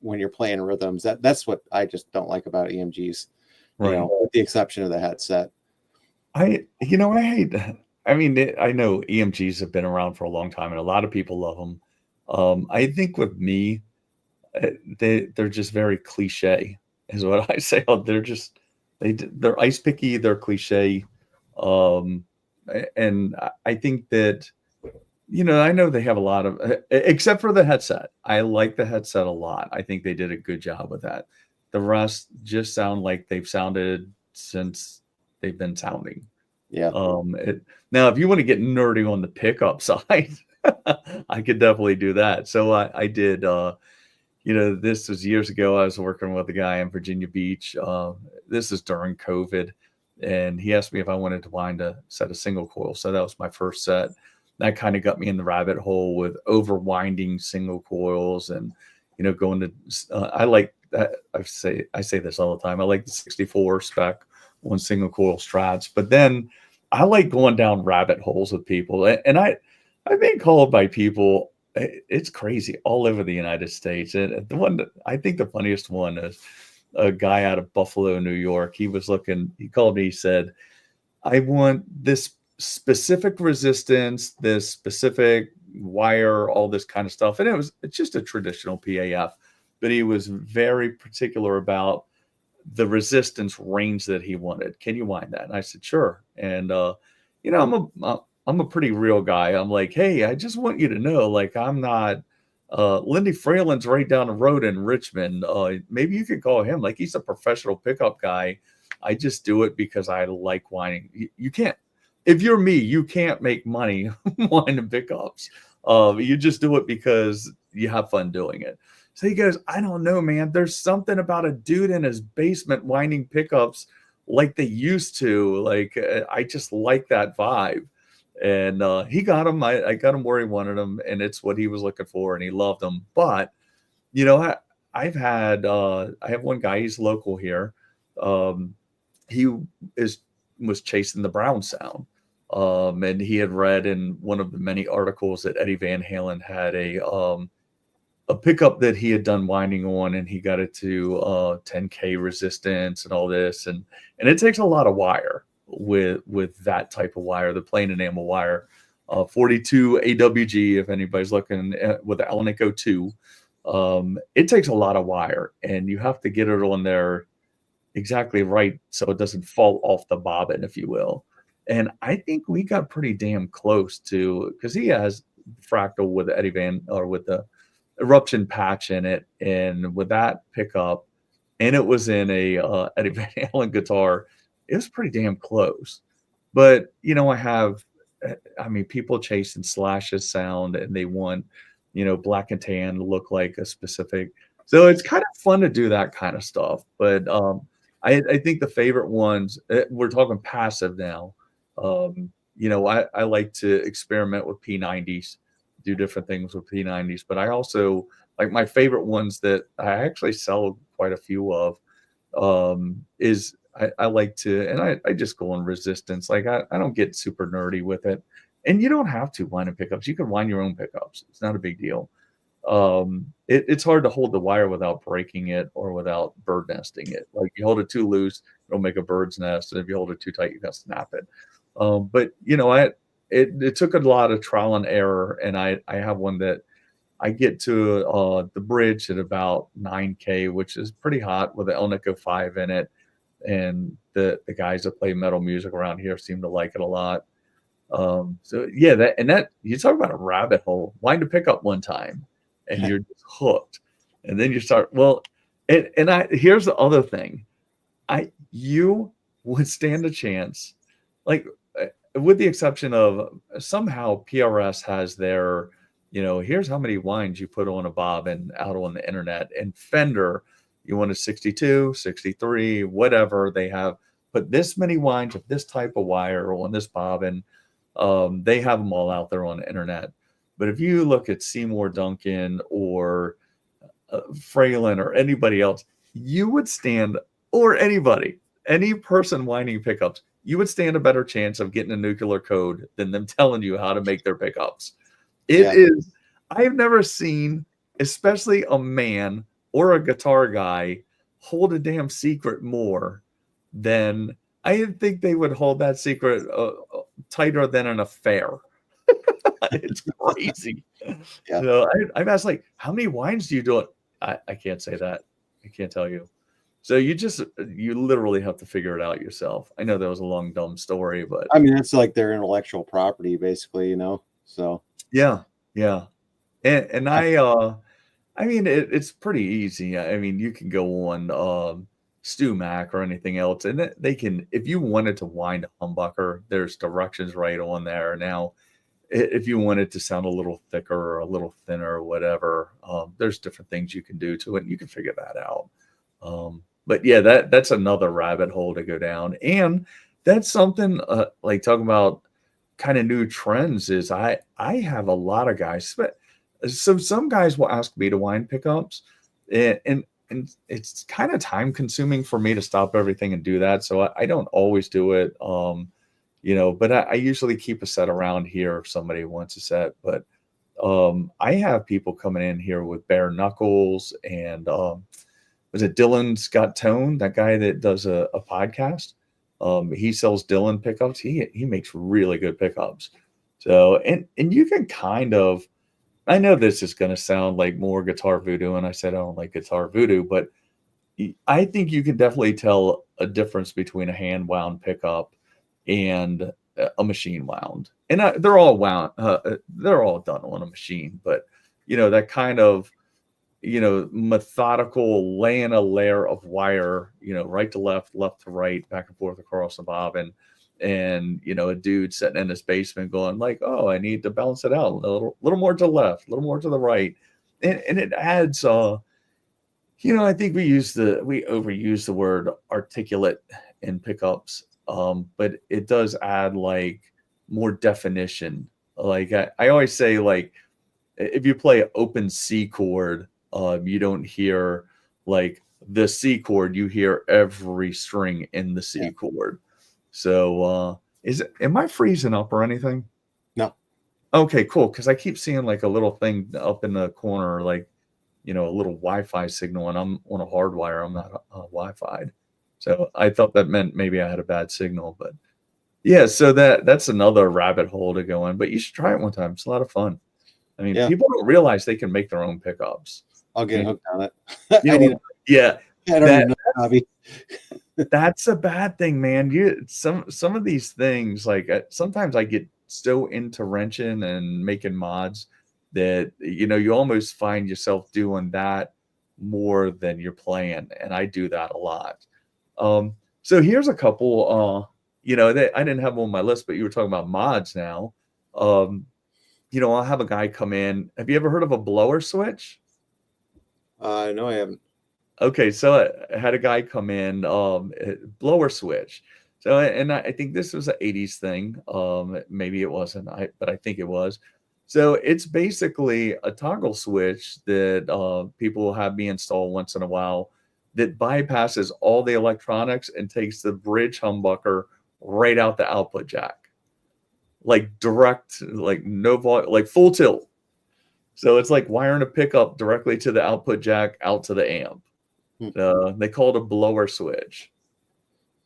when you're playing rhythms, that's what I just don't like about EMGs. Right. With the exception of the headset. I hate that. I mean, I know EMGs have been around for a long time, and a lot of people love them. I think with me, they're just very cliche, is what I say. They're ice picky, they're cliche. And I think that, I know they have a lot of, except for the headset. I like the headset a lot. I think they did a good job with that. The rest just sound like they've sounded since they've been sounding. Yeah. Now, if you want to get nerdy on the pickup side, I could definitely do that. So I did, this was years ago. I was working with a guy in Virginia Beach. This is during COVID. And he asked me if I wanted to wind a set of single coil. So that was my first set. That kind of got me in the rabbit hole with overwinding single coils and, going to, I like that. I say this all the time. I like the 64 spec on single coil Strats, but then I like going down rabbit holes with people. And I've been called by people, it's crazy, all over the United States. And the one that I think the funniest one is a guy out of Buffalo, New York. He called me, he said, I want this specific resistance, this specific wire, all this kind of stuff. And it's just a traditional PAF, but he was very particular about the resistance range that he wanted. Can you wind that? And I said, sure. And, I'm a pretty real guy. I'm like, hey, I just want you to know, like, I'm not, Lindy Freyland's right down the road in Richmond. Maybe you could call him. Like, he's a professional pickup guy. I just do it because I like winding. You can't, if you're me, you can't make money winding pickups. You just do it because you have fun doing it. So he goes, I don't know, man. There's something about a dude in his basement winding pickups like they used to. Like, I just like that vibe. And he got him. I got him where he wanted him, and it's what he was looking for, and he loved them. But I have one guy. He's local here. He was chasing the Brown sound, and he had read in one of the many articles that Eddie Van Halen had a pickup that he had done winding on, and he got it to 10K resistance and all this, and it takes a lot of wire with that type of wire, the plain enamel wire. 42 AWG, if anybody's looking with the Alnico 2, it takes a lot of wire, and you have to get it on there exactly right so it doesn't fall off the bobbin, if you will. And I think we got pretty damn close to, because he has fractal with the Eddie Van, or with the eruption patch in it, and with that pickup, and it was in a Eddie Van Halen guitar, it was pretty damn close. But I mean, people chasing Slash's sound, and they want, black and tan to look like a specific. So it's kind of fun to do that kind of stuff. But I think the favorite ones, we're talking passive now. I like to experiment with P90s, do different things with P90s, but I also like my favorite ones that I actually sell quite a few of, is I like to, and I just go on resistance. Like I don't get super nerdy with it, and you don't have to wind pickups. You can wind your own pickups. It's not a big deal. It's hard to hold the wire without breaking it or without bird nesting it. Like you hold it too loose, it'll make a bird's nest, and if you hold it too tight, you got to snap it. But it took a lot of trial and error, and I have one that I get to the bridge at about 9K, which is pretty hot, with the Elnico 5 in it, and the guys that play metal music around here seem to like it a lot. So yeah, that you talk about a rabbit hole. Wind a pickup one time, and you're just hooked, and then you start. Well, and here's the other thing, you would stand a chance, like with the exception of somehow PRS has their, here's how many winds you put on a bobbin out on the internet, and Fender, you want a 62, 63, whatever, they have put this many winds of this type of wire on this bobbin. They have them all out there on the internet. But if you look at Seymour Duncan or Fralin or anybody else, you would stand, or any person winding pickups, you would stand a better chance of getting a nuclear code than them telling you how to make their pickups. I have never seen, especially a man or a guitar guy, hold a damn secret more than, I think they would hold that secret tighter than an affair. It's crazy. Yeah. So I've asked, like, how many wines do you do? I can't say that. I can't tell you. So you literally have to figure it out yourself. I know that was a long, dumb story, but I mean, it's like their intellectual property, basically, so. Yeah. And I mean, it's pretty easy. I mean, you can go on Stu Mac or anything else, and they can, if you wanted to wind a humbucker, there's directions right on there. Now, if you want it to sound a little thicker or a little thinner or whatever, there's different things you can do to it, and you can figure that out. But yeah, that's another rabbit hole to go down. And that's something like talking about kind of new trends is I have a lot of guys. So some guys will ask me to wind pickups, and it's kind of time consuming for me to stop everything and do that. So I don't always do it. But I usually keep a set around here if somebody wants a set. But I have people coming in here with bare knuckles, and was it Dylan's Got Tone, that guy that does a podcast? He sells Dylan pickups. He makes really good pickups. So and you can kind of, I know this is going to sound like more guitar voodoo, and I said I don't like guitar voodoo, but I think you can definitely tell a difference between a hand wound pickup and a machine wound. And they're all wound, they're all done on a machine, but that kind of methodical laying a layer of wire, right to left, left to right, back and forth across the bobbin. And, a dude sitting in his basement going like, oh, I need to balance it out a little more to the left, a little more to the right. And it adds, I think we overuse the word articulate in pickups. But it does add like more definition. Like I always say, like, if you play an open C chord, you don't hear like the C chord, you hear every string in the C chord. So am I freezing up or anything? No. Okay, cool. Because I keep seeing like a little thing up in the corner, like a little Wi-Fi signal, and I'm on a hardwire. I'm not Wi-Fi. So I thought that meant maybe I had a bad signal, but yeah, so that's another rabbit hole to go in, but you should try it one time. It's a lot of fun. I mean, Yeah, people don't realize they can make their own pickups. I'll I get mean, hooked on it. yeah, I don't that even know the hobby. that's a bad thing, man. Some of these things, like sometimes I get so into wrenching and making mods that you almost find yourself doing that more than you're playing, and I do that a lot. So here's a couple, that I didn't have on my list, but you were talking about mods now. I'll have a guy come in. Have you ever heard of a blower switch? No, I haven't. Okay, so I had a guy come in, blower switch. So, and I think this was an 80s thing. Maybe it wasn't, but I think it was. So it's basically a toggle switch that people will have me install once in a while that bypasses all the electronics and takes the bridge humbucker right out the output jack. Like direct, like no volume, like full tilt. So it's like wiring a pickup directly to the output jack out to the amp. They call it a blower switch.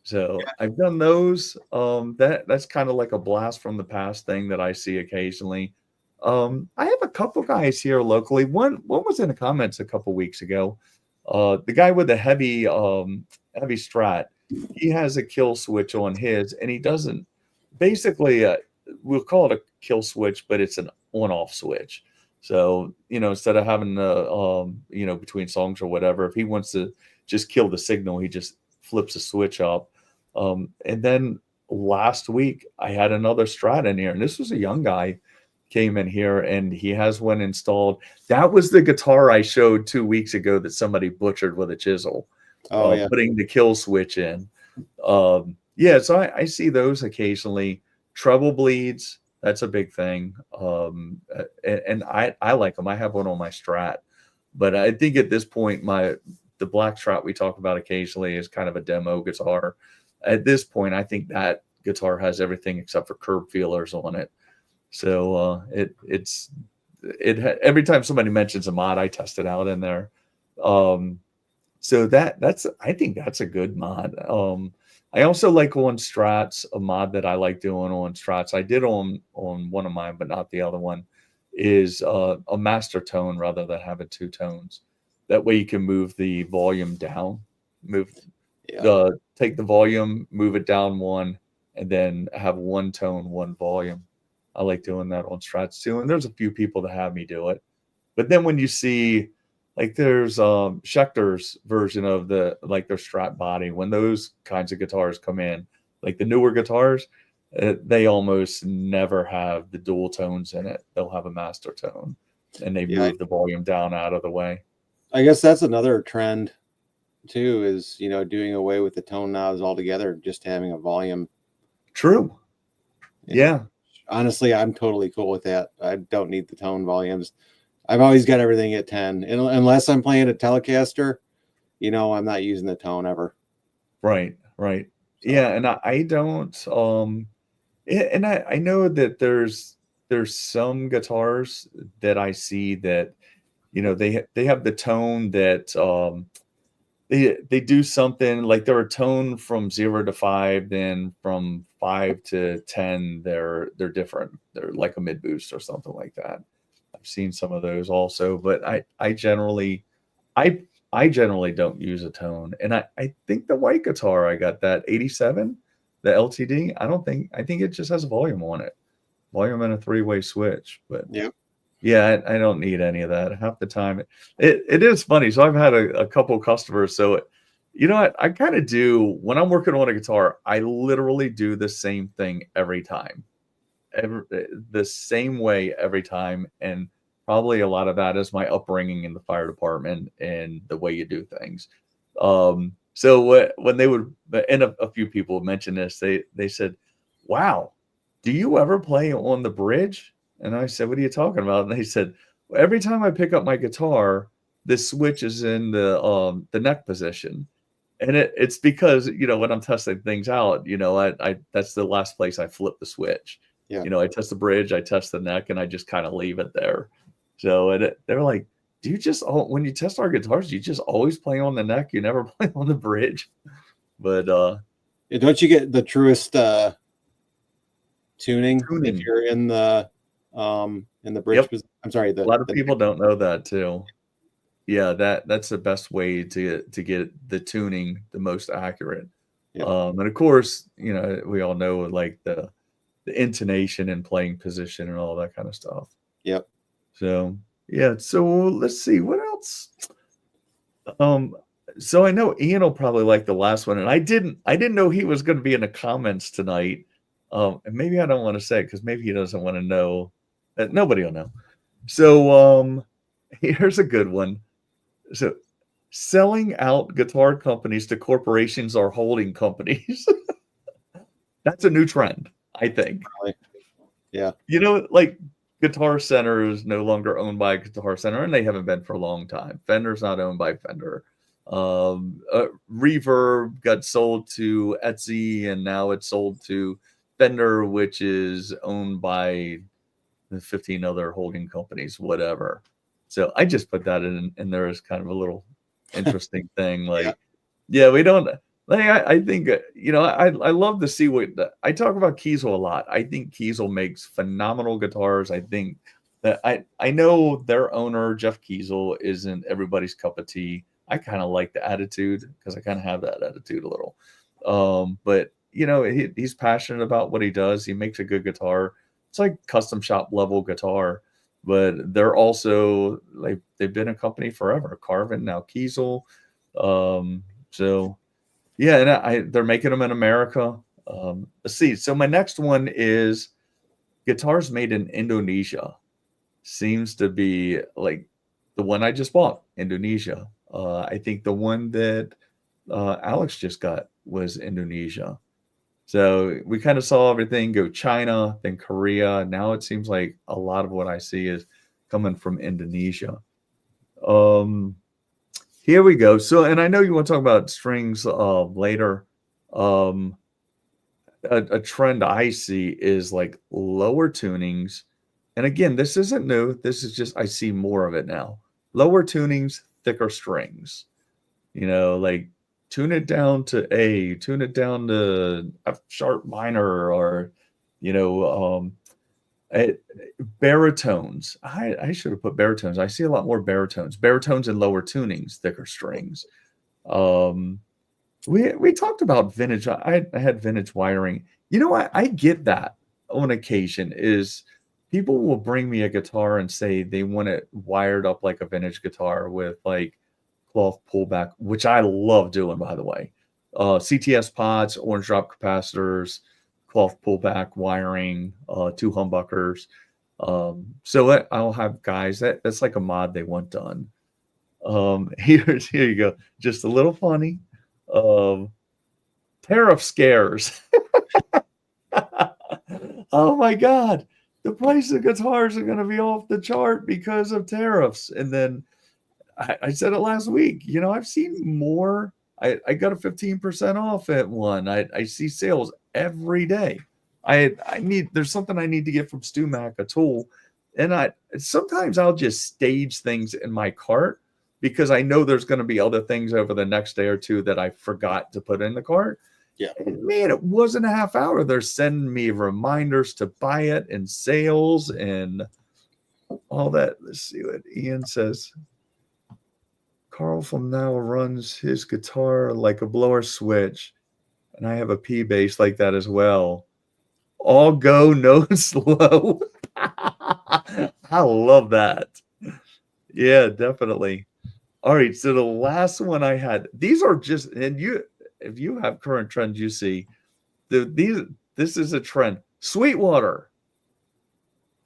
So I've done those. That's kind of like a blast from the past thing that I see occasionally. I have a couple guys here locally. One was in the comments a couple weeks ago. The guy with the heavy Strat, he has a kill switch on his, and he doesn't. Basically, we'll call it a kill switch, but it's an on-off switch. So, instead of having between songs or whatever, if he wants to just kill the signal, he just flips the switch up. And then last week I had another Strat in here, and this was a young guy came in here, and he has one installed. That was the guitar I showed 2 weeks ago that somebody butchered with a chisel. Putting the kill switch in. So I see those occasionally. Treble bleeds, that's a big thing. And I like them. I have one on my Strat, but I think at this point, the black Strat we talk about occasionally is kind of a demo guitar. At this point, I think that guitar has everything except for curb feelers on it. So every time somebody mentions a mod, I test it out in there. So I think that's a good mod. I also like on Strats, a mod that I like doing on Strats. I did on one of mine, but not the other one, is a master tone rather than having two tones. That way you can move the volume down, take the volume, move it down one, and then have one tone, one volume. I like doing that on Strats too. And there's a few people that have me do it. But then when you see, like there's Schecter's version of their Strat body, when those kinds of guitars come in, like the newer guitars, they almost never have the dual tones in it. They'll have a master tone, and they move the volume down out of the way. I guess that's another trend too, is doing away with the tone knobs altogether, just having a volume. True. Yeah. Honestly, I'm totally cool with that. I don't need the tone volumes. I've always got everything at 10, and unless I'm playing a Telecaster, I'm not using the tone ever. Right. So. Yeah, and I don't. And I know that there's some guitars that I see that, they have the tone that they do something like they're a tone from 0 to 5, then from 5 to 10 they're different. They're like a mid boost or something like that. I've seen some of those also, but I generally don't use a tone. And I think the white guitar I got, that 87, the LTD, I think it just has a volume on it. Volume and a 3-way switch. But yeah, I don't need any of that. Half the time it is funny. So I've had a couple of customers. So what I kind of do when I'm working on a guitar, I literally do the same thing every time. The same way every time, and probably a lot of that is my upbringing in the fire department and the way you do things. So when they would, and a few people mentioned this, they said, "Wow, do you ever play on the bridge?" And I said, "What are you talking about?" And they said, well, "Every time I pick up my guitar, this switch is in the neck position." And it's because, when I'm testing things out, I that's the last place I flip the switch. I test the bridge, I test the neck, and I just kind of leave it there. So they were like, do you just, when you test our guitars, you just always play on the neck? You never play on the bridge? But don't you get the truest tuning if you're in the bridge? Yep. I'm sorry. A lot of people don't know that too. Yeah, that's the best way to get the tuning the most accurate. Yep. And of course, we all know like the intonation and playing position and all that kind of stuff. Yep. So yeah, so let's see what else. So I know Ian will probably like the last one, and I didn't know he was going to be in the comments tonight. And maybe I don't want to say it because maybe he doesn't want to know. Nobody will know. So here's a good one. So selling out guitar companies to corporations or holding companies. That's a new trend, I think. Really? Yeah. Like Guitar Center is no longer owned by Guitar Center, and they haven't been for a long time. Fender's not owned by Fender. Reverb got sold to Etsy, and now it's sold to Fender, which is owned by the 15 other holding companies, whatever. So I just put that in there as kind of a little interesting thing. Like, yeah, we don't. Like, I think I love to see I talk about Kiesel a lot. I think Kiesel makes phenomenal guitars. I think that I know their owner Jeff Kiesel isn't everybody's cup of tea. I kind of like the attitude because I kind of have that attitude a little. But he's passionate about what he does. He makes a good guitar. It's like custom shop level guitar, but they're also like they've been a company forever. Carvin, now Kiesel. So yeah, and they're making them in America. Let's see. So my next one is guitars made in Indonesia. Seems to be like the one I just bought, Indonesia. I think the one that Alex just got was Indonesia. So we kind of saw everything go China, then Korea. Now it seems like a lot of what I see is coming from Indonesia. Here we go. So, and I know you want to talk about strings later. A trend I see is like lower tunings. And again, this isn't new. This is just, I see more of it now. Lower tunings, thicker strings. Like tune it down to A, tune it down to F sharp minor, or, baritones. I should have put baritones. I see a lot more baritones and lower tunings, thicker strings. We talked about vintage. I had vintage wiring. I get that on occasion is people will bring me a guitar and say they want it wired up like a vintage guitar with like cloth pullback, which I love doing, by the way. CTS pods, orange drop capacitors, cloth pullback wiring, 2 humbuckers. So I'll have guys that's like a mod they want done. Here you go. Just a little funny. Tarriff scares. Oh my God. The price of guitars are going to be off the chart because of tariffs. And then I said it last week, I've seen more. I got a 15% off at one. I see sales every day. There's something I need to get from StewMac, a tool. And sometimes I'll just stage things in my cart because I know there's going to be other things over the next day or two that I forgot to put in the cart. Yeah. And man, it wasn't a half hour. They're sending me reminders to buy it and sales and all that. Let's see what Ian says. Carl from now runs his guitar like a blower switch, and I have a P bass like that as well. All go, no slow. I love that. Yeah, definitely. All right, so the last one I had, these are just, and if you have current trends you see, this is a trend. Sweetwater.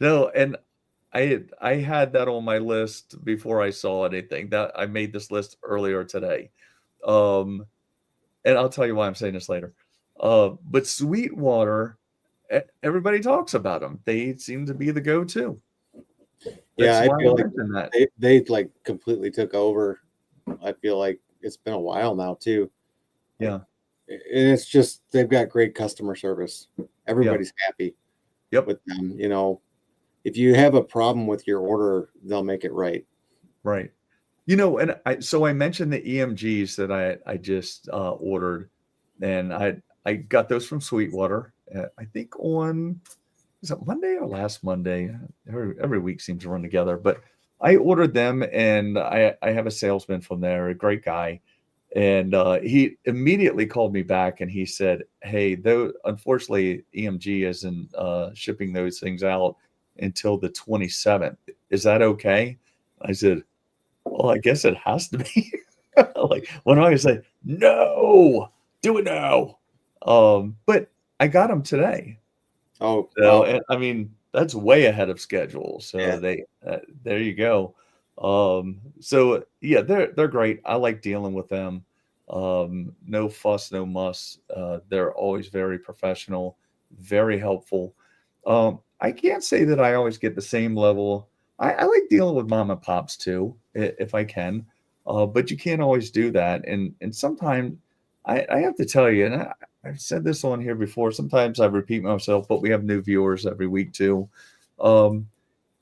No, and I had that on my list before I saw anything. That I made this list earlier today. And I'll tell you why I'm saying this later. But Sweetwater, everybody talks about them. They seem to be the go-to. Yeah, I feel like they like completely took over. I feel like it's been a while now too. Yeah. And it's just they've got great customer service. Everybody's happy with them. If you have a problem with your order, they'll make it right. Right. You know, and I mentioned the EMGs that I just ordered, and I got those from Sweetwater. I think on, is it Monday or last Monday? Every week seems to run together, but I ordered them, and I have a salesman from there, a great guy, and he immediately called me back and he said, "Hey, though unfortunately EMG isn't shipping those things out until the 27th. Is that okay?" I said, "Well, I guess it has to be." Like, what am I gonna say? No, do it now. But I got them today. Oh, So, wow. and I mean, that's way ahead of schedule. Yeah. So there you go. So yeah, they're great. I like dealing with them. No fuss, no muss. They're always very professional, very helpful. I can't say that I always get the same level. I like dealing with mom and pops too, if I can. But you can't always do that. And sometimes I have to tell you, and I've said this on here before. Sometimes I repeat myself, but we have new viewers every week too. Um,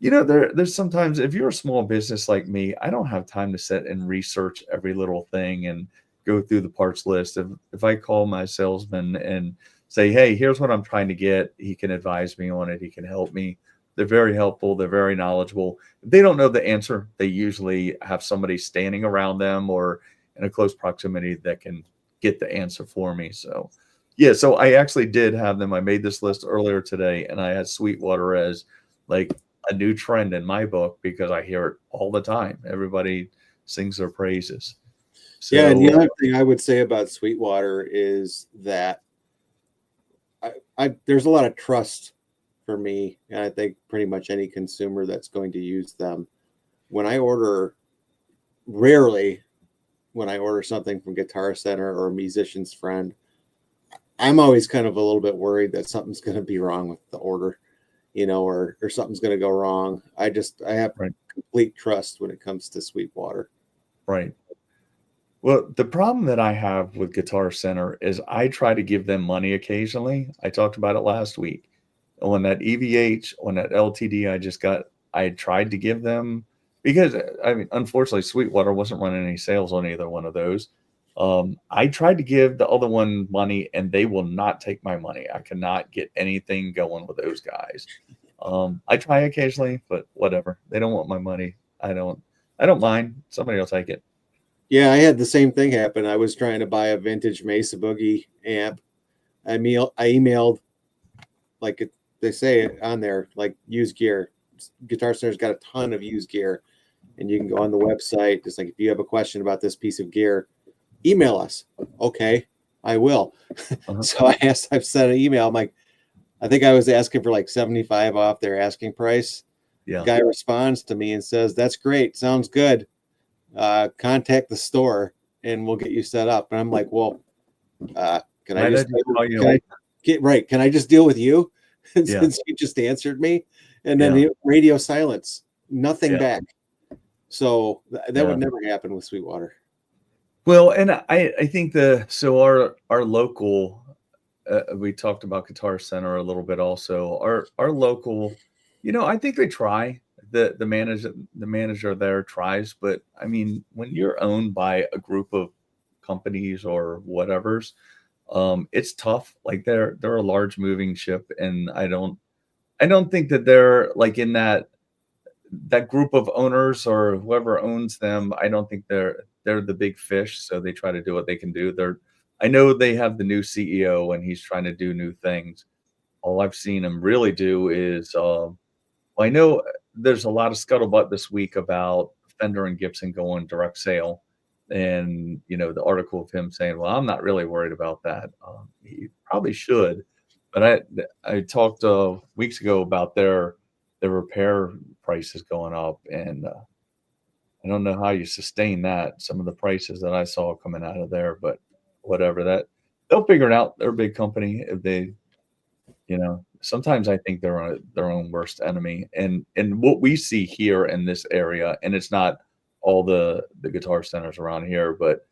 there's sometimes if you're a small business like me, I don't have time to sit and research every little thing and go through the parts list. If I call my salesman and say, "Hey, here's what I'm trying to get," he can advise me on it. He can help me. They're very helpful. They're very knowledgeable. If they don't know the answer, they usually have somebody standing around them or in a close proximity that can get the answer for me. So, yeah, so I actually did have them. I made this list earlier today, and I had Sweetwater as like a new trend in my book because I hear it all the time. Everybody sings their praises. Yeah, and the So, other thing I would say about Sweetwater is that there's a lot of trust for me, and I think pretty much any consumer that's going to use them. When I order, rarely when I order something from Guitar Center or Musician's Friend, I'm always kind of a little bit worried that something's going to be wrong with the order, or something's going to go wrong. I have right, complete trust when it comes to Sweetwater. right. Well, the problem that I have with Guitar Center is I try to give them money occasionally. I talked about it last week. On that EVH, on that LTD I tried to give them because I mean, unfortunately, Sweetwater wasn't running any sales on either one of those. I tried to give the other one money and they will not take my money. I cannot get anything going with those guys. I try occasionally, but whatever. They don't want my money. I don't mind. Somebody will take it. Yeah, I had the same thing happen. I was trying to buy a vintage Mesa Boogie amp. I emailed, they say on there, like used gear. Guitar Center's got a ton of used gear, and you can go on the website. Just like if you have a question about this piece of gear, email us. Okay, I will. Uh-huh. So I've sent an email. I'm like, I think I was asking for like 75 off their asking price. Yeah. Guy responds to me and says, "That's great. Sounds good. Contact the store and we'll get you set up." And I'm like, "Well, can I Might I just just call can you? I get right? Can I just deal with you?" Yeah. Since you just answered me, and then Yeah. radio silence, nothing Yeah. back. So that Yeah. would never happen with Sweetwater. Well, and I think our local we talked about Guitar Center a little bit also. Our local, I think they try. The manager there tries, but I mean, when you're owned by a group of companies or whatever's, it's tough. Like they're a large moving ship, and I don't think that they're like in that group of owners or whoever owns them. I don't think they're the big fish, so they try to do what they can do. I know they have the new CEO and he's trying to do new things. All I've seen him really do is well, I know there's a lot of scuttlebutt this week about Fender and Gibson going direct sale, and the article of him saying, "Well, I'm not really worried about that." He probably should, but I talked weeks ago about their repair prices going up, and I don't know how you sustain that. Some of the prices that I saw coming out of there, but whatever that they'll figure it out. They're a big company. If they sometimes I think they're their own worst enemy, and what we see here in this area, and it's not all the guitar centers around here, but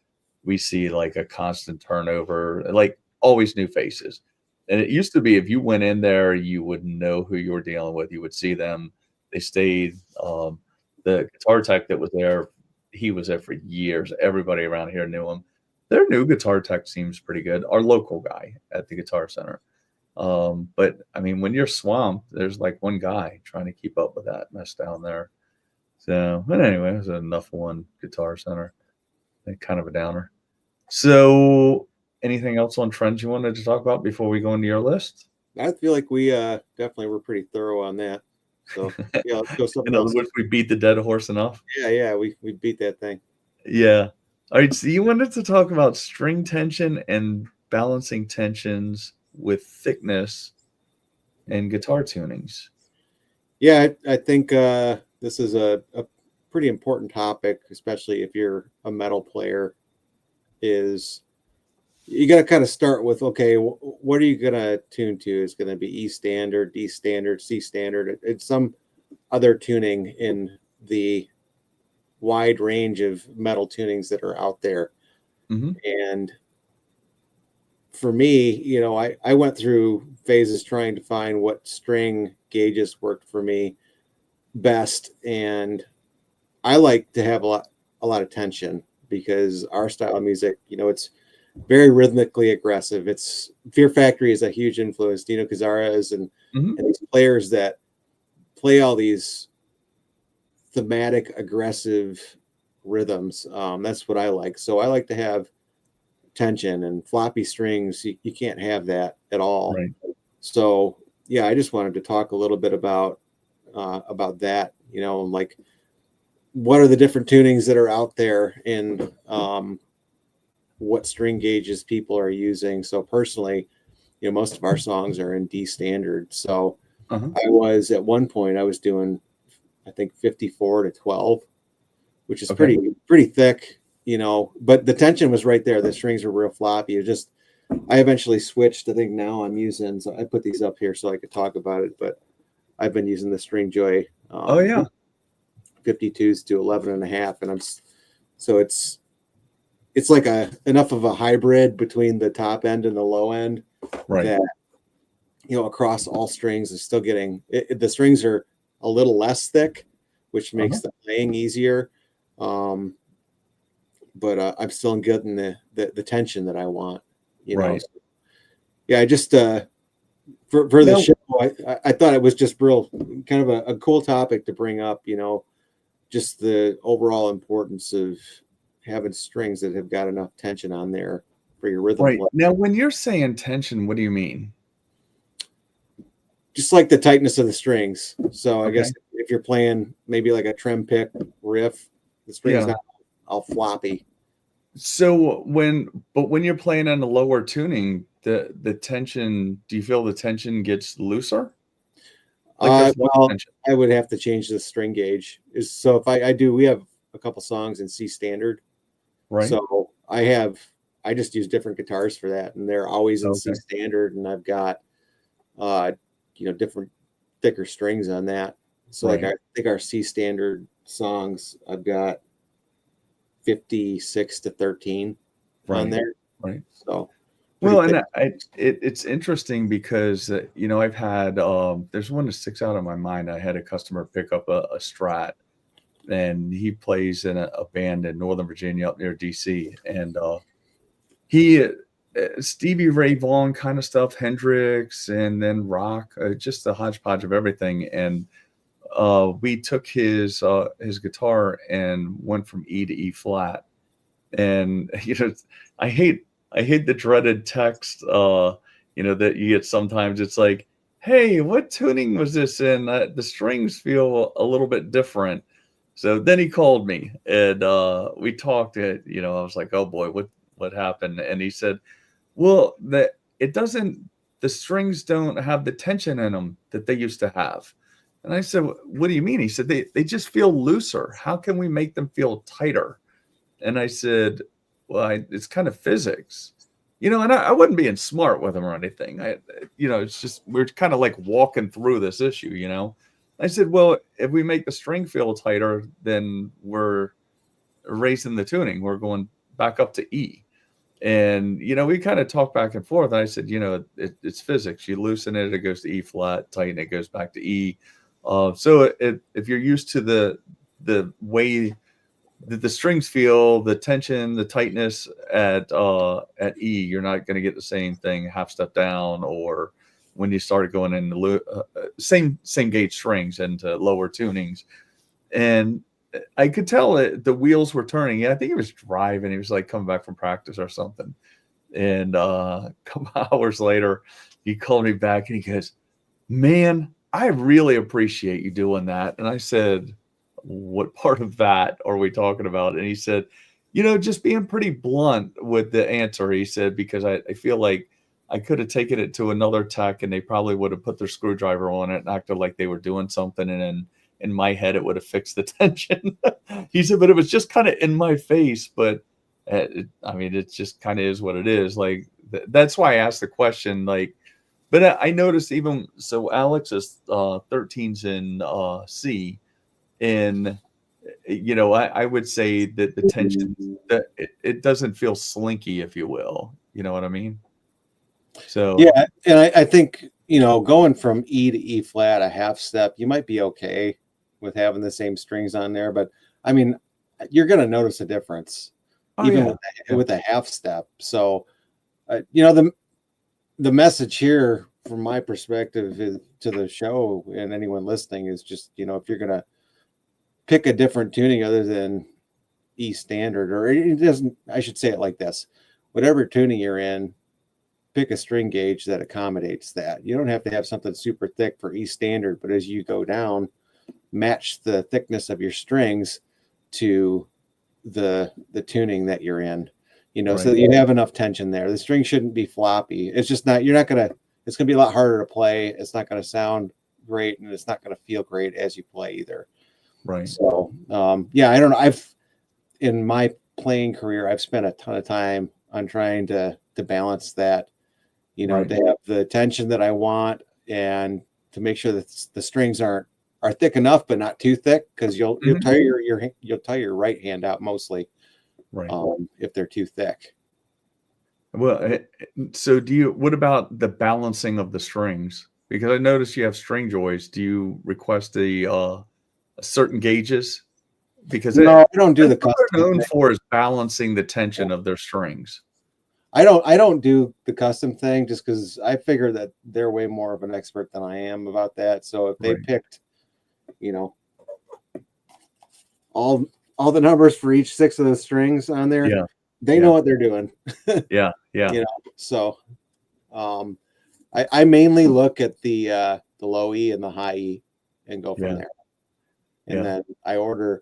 we see like a constant turnover, like always new faces. And it used to be if you went in there, you would know who you were dealing with. You would see them. They stayed. the guitar tech that was there, he was there for years. Everybody around here knew him. Their new guitar tech seems pretty good. Our local guy at the Guitar Center. But I mean, when you're swamped, there's like one guy trying to keep up with that mess down there. So, but anyway, it was enough one Guitar Center. Kind of a downer. So, anything else on trends you wanted to talk about before we go into your list? I feel like we definitely were pretty thorough on that. So yeah, let's go something In other else. words, we beat the dead horse enough. Yeah, we beat that thing. Yeah. All right. So you wanted to talk about string tension and balancing tensions with thickness and guitar tunings. Yeah, I think this is a pretty important topic, especially if you're a metal player. Is you got to kind of start with, okay, what are you going to tune to? Is going to be E standard, D standard, C standard. It's some other tuning in the wide range of metal tunings that are out there. Mm-hmm. And for me, you know, I went through phases trying to find what string gauges worked for me best. And I like to have a lot of tension because our style of music, you know, it's very rhythmically aggressive. It's Fear Factory is a huge influence. Dino Cazares and these players that play all these thematic, aggressive rhythms. That's what I like. So I like to have tension and floppy strings. You can't have that at all. Right. So yeah, I just wanted to talk a little bit about that. You know, like what are the different tunings that are out there and what string gauges people are using. So personally, you know, most of our songs are in D standard. So I was at one point I was doing, I think 54 to 12, which is pretty thick, you know, but the tension was right there. The strings were real floppy. It just, I eventually switched. I think now I'm using, so I put these up here so I could talk about it, but I've been using the String Joy 52s to 11.5. And so it's like enough of a hybrid between the top end and the low end that, you know, across all strings is still getting the strings are a little less thick, which makes the playing easier. But I'm still getting the tension that I want, you know. So, yeah, I just for the show, I thought it was just real kind of a cool topic to bring up, you know, just the overall importance of having strings that have got enough tension on there for your rhythm. Right. Now, when you're saying tension, what do you mean? Just like the tightness of the strings. So I guess if you're playing maybe like a trem pick riff, the string's not all floppy. So when you're playing in a lower tuning, the tension, do you feel the tension gets looser? Like well, I would have to change the string gauge. So if I do, we have a couple songs in C standard. Right. So I just use different guitars for that, and they're always in C standard, and I've got you know, different thicker strings on that. So like I think our C standard songs, I've got 56 to 13 on there. Right. So well, and it's interesting because you know, I've had there's one that sticks out in my mind. I had a customer pick up a Strat, and he plays in a band in Northern Virginia up near DC, and he Stevie Ray Vaughan kind of stuff, Hendrix, and then rock, just a hodgepodge of everything. And we took his guitar and went from E to E flat. And you know, I hate the dreaded text, you know, that you get sometimes. It's like, hey, what tuning was this in? The strings feel a little bit different. So then he called me, and we talked. You know, I was like, oh boy, what happened? And he said, well, the strings don't have the tension in them that they used to have. And I said, what do you mean? He said, they just feel looser. How can we make them feel tighter? And I said, well, it's kind of physics, you know, and I wasn't being smart with him or anything. You know, it's just, we're kind of like walking through this issue, you know. I said, well, if we make the string feel tighter, then we're raising the tuning. We're going back up to E. And, you know, we kind of talked back and forth. I said, you know, it's physics. You loosen it, it goes to E flat, tighten it, goes back to E. So if you're used to the the way that the strings feel, the tension, the tightness at E, you're not going to get the same thing half step down, or when you started going into same gauge strings into lower tunings. And I could tell that the wheels were turning. I think he was driving. He was like coming back from practice or something. And a couple hours later, he called me back and he goes, "Man, I really appreciate you doing that." And I said, "What part of that are we talking about?" And he said, just being pretty blunt with the answer. He said, because I feel like I could have taken it to another tech and they probably would have put their screwdriver on it and acted like they were doing something. And then in my head, it would have fixed the tension. He said, but it was just kind of in my face. But it just kind of is what it is. Like, that's why I asked the question. Like, but I noticed even so, Alex is 13's in C, and I would say that the tension, that it doesn't feel slinky, if you will. You know what I mean? So yeah, and I think going from E to E flat a half step, you might be okay with having the same strings on there, but I mean, you're going to notice a difference with a half step. So the message here from my perspective is, to the show and anyone listening, is just if you're going to pick a different tuning other than E standard, or it doesn't, I should say it like this: whatever tuning you're in, pick a string gauge that accommodates that. You don't have to have something super thick for E standard, but as you go down, match the thickness of your strings to the tuning that you're in, Right. so that you have enough tension there. The string shouldn't be floppy. It's just not, it's going to be a lot harder to play. It's not going to sound great, and it's not going to feel great as you play either. Right. So, I don't know. In my playing career, I've spent a ton of time on trying to balance that, Right. to have the tension that I want, and to make sure that the strings are thick enough, but not too thick, because you'll tire your right hand out mostly, Right. If they're too thick. Well, so what about the balancing of the strings? Because I noticed you have string joys. Do you request the certain gauges? Because No, I don't do the what custom they're known thing. for is balancing the tension of their strings. I don't do the custom thing, just because I figure that they're way more of an expert than I am about that. So if they Right. picked, all the numbers for each 6 of the strings on there, they know what they're doing. Yeah. So I mainly look at the low E and the high E and go from there. And then I'll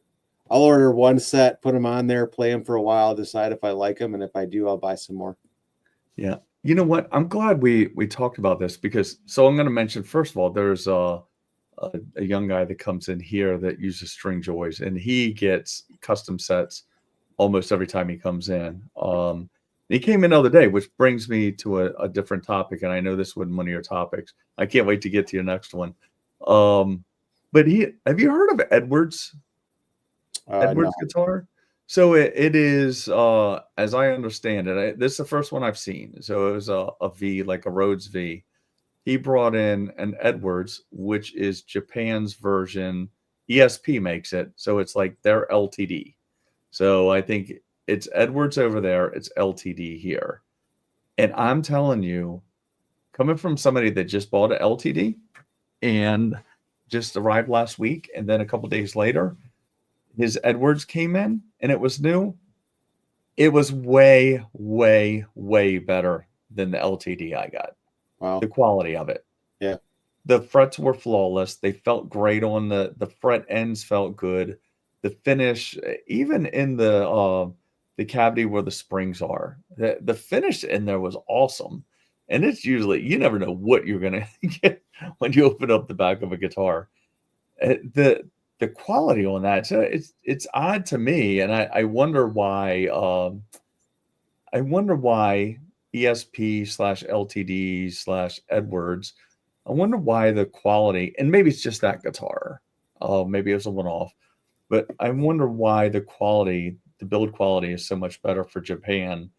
order one set, put them on there, play them for a while, decide if I like them, and if I do, I'll buy some more. Yeah. You know what? I'm glad we talked about this, because I'm going to mention, first of all, there's a young guy that comes in here that uses string joys, and he gets custom sets almost every time he comes in. He came in the other day, which brings me to a different topic, and I know this wasn't one of your topics. I can't wait to get to your next one. But have you heard of Edwards? Edwards No. guitar? So it is, as I understand it, this is the first one I've seen. So it was a V, like a Rhodes V. He brought in an Edwards, which is Japan's version. ESP makes it, so it's like their LTD. So I think it's Edwards over there, it's LTD here. And I'm telling you, coming from somebody that just bought an LTD and just arrived last week, and then a couple days later, his Edwards came in and it was new. It was way, way, way better than the LTD I got. Wow. The quality of it. Yeah. The frets were flawless. They felt great on the fret ends, felt good. The finish, even in the cavity where the springs are, the finish in there was awesome. And it's usually, you never know what you're gonna get when you open up the back of a guitar. The quality on that, so it's odd to me, and I wonder why. I wonder why ESP/LTD/Edwards. I wonder why the quality, and maybe it's just that guitar. Maybe it was a one-off, but I wonder why the quality, the build quality, is so much better for Japan.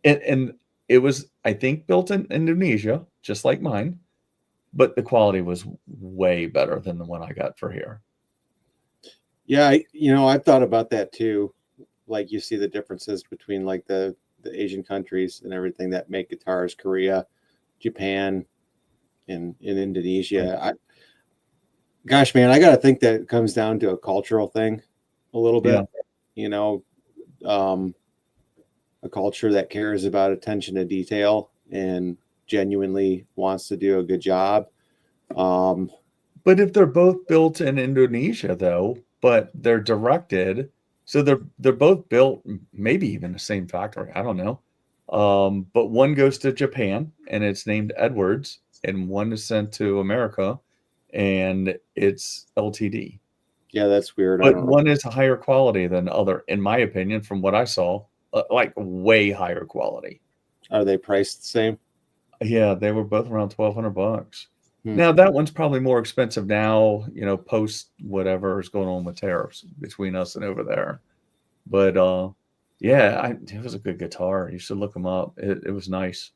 And it was, I think, built in Indonesia, just like mine, but the quality was way better than the one I got for here. Yeah, I've thought about that too. Like you see the differences between like the Asian countries and everything that make guitars, Korea, Japan, and in Indonesia. Gosh, man, I got to think that it comes down to a cultural thing a little bit. Yeah. You know, a culture that cares about attention to detail and genuinely wants to do a good job. But if they're both built in Indonesia, though, but they're directed, so they're both built, maybe even the same factory. I don't know. But one goes to Japan and it's named Edwards, and one is sent to America and it's LTD. Yeah, that's weird. I But don't know. one is a higher quality than the other, in my opinion, from what I saw, like way higher quality. Are they priced the same? Yeah, they were both around $1,200. Hmm. Now that one's probably more expensive now, post whatever is going on with tariffs between us and over there. But yeah, it was a good guitar. You should look them up. It was nice.